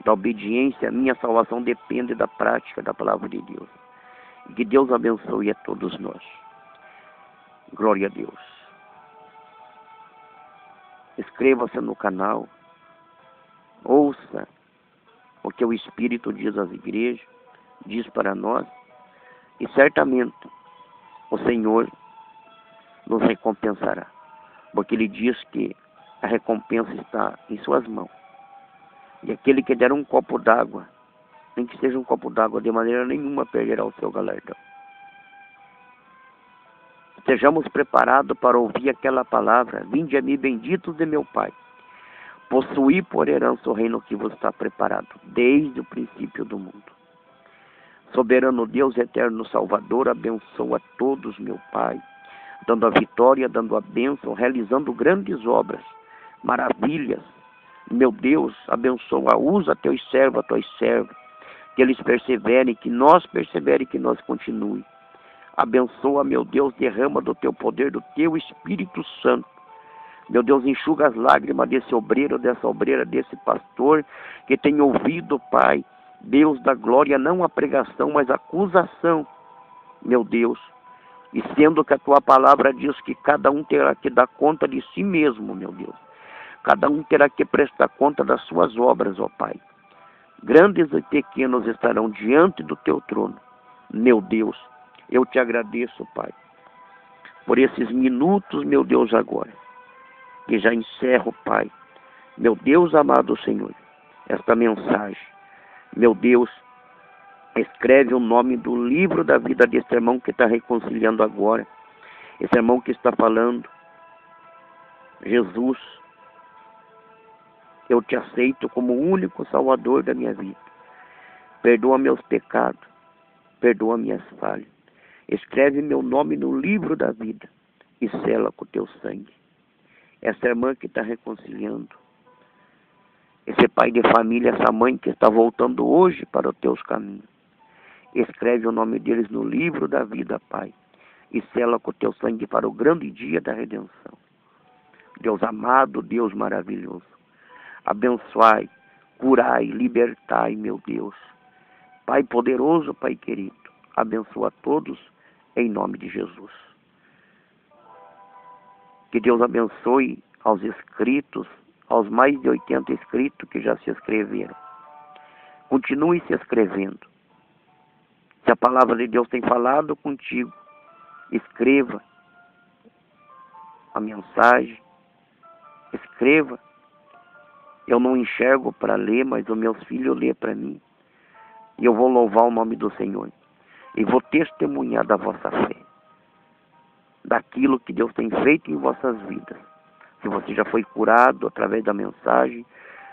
da obediência, a minha salvação depende da prática da palavra de Deus. E que Deus abençoe a todos nós. Glória a Deus. Inscreva-se no canal, ouça o que o Espírito diz às igrejas, diz para nós, e certamente o Senhor nos recompensará, porque Ele diz que a recompensa está em suas mãos. E aquele que der um copo d'água, nem que seja um copo d'água, de maneira nenhuma perderá o seu galardão. Estejamos preparados para ouvir aquela palavra: vinde a mim, benditos de meu Pai, possuí por herança o reino que vos está preparado, desde o princípio do mundo. Soberano Deus, eterno Salvador, abençoa todos, meu Pai, dando a vitória, dando a bênção, realizando grandes obras, maravilhas. Meu Deus, abençoa, usa teus servos, tuas servas, que eles perseverem, que nós perseverem, que nós continuem. Abençoa, meu Deus, derrama do teu poder, do teu Espírito Santo. Meu Deus, enxuga as lágrimas desse obreiro, dessa obreira, desse pastor, que tem ouvido, Pai, Deus da glória, não a pregação, mas a acusação, meu Deus. E sendo que a tua palavra diz que cada um terá que dar conta de si mesmo, meu Deus. Cada um terá que prestar conta das suas obras, ó Pai. Grandes e pequenos estarão diante do teu trono. Meu Deus, eu te agradeço, Pai, por esses minutos, meu Deus, agora. Que já encerro, Pai. Meu Deus amado Senhor, esta mensagem. Meu Deus, escreve o nome do livro da vida desse irmão que está reconciliando agora. Esse irmão que está falando, Jesus, eu te aceito como o único salvador da minha vida. Perdoa meus pecados, perdoa minhas falhas. Escreve meu nome no livro da vida e sela com o teu sangue. Essa irmã que está reconciliando, esse pai de família, essa mãe que está voltando hoje para os teus caminhos. Escreve o nome deles no livro da vida, Pai, e sela com o teu sangue para o grande dia da redenção. Deus amado, Deus maravilhoso, abençoai, curai, libertai, meu Deus. Pai poderoso, Pai querido, abençoa a todos em nome de Jesus. Que Deus abençoe aos inscritos, aos mais de 80 inscritos que já se inscreveram. Continue se inscrevendo. Se a palavra de Deus tem falado contigo, escreva a mensagem, escreva. Eu não enxergo para ler, mas os meus filhos lêem para mim. E eu vou louvar o nome do Senhor. E vou testemunhar da vossa fé. Daquilo que Deus tem feito em vossas vidas. Se você já foi curado através da mensagem,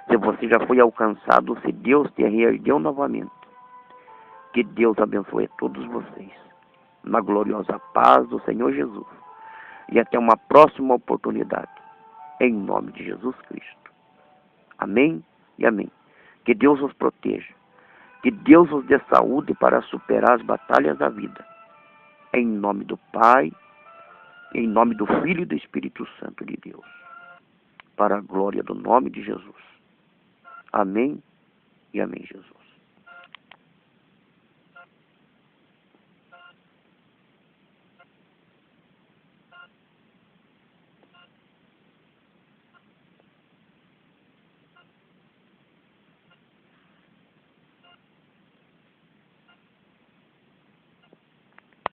se você já foi alcançado, se Deus te reergueu novamente. Que Deus abençoe a todos vocês. Na gloriosa paz do Senhor Jesus. E até uma próxima oportunidade. Em nome de Jesus Cristo. Amém e amém. Que Deus os proteja. Que Deus os dê saúde para superar as batalhas da vida. Em nome do Pai, em nome do Filho e do Espírito Santo de Deus. Para a glória do nome de Jesus. Amém e amém, Jesus.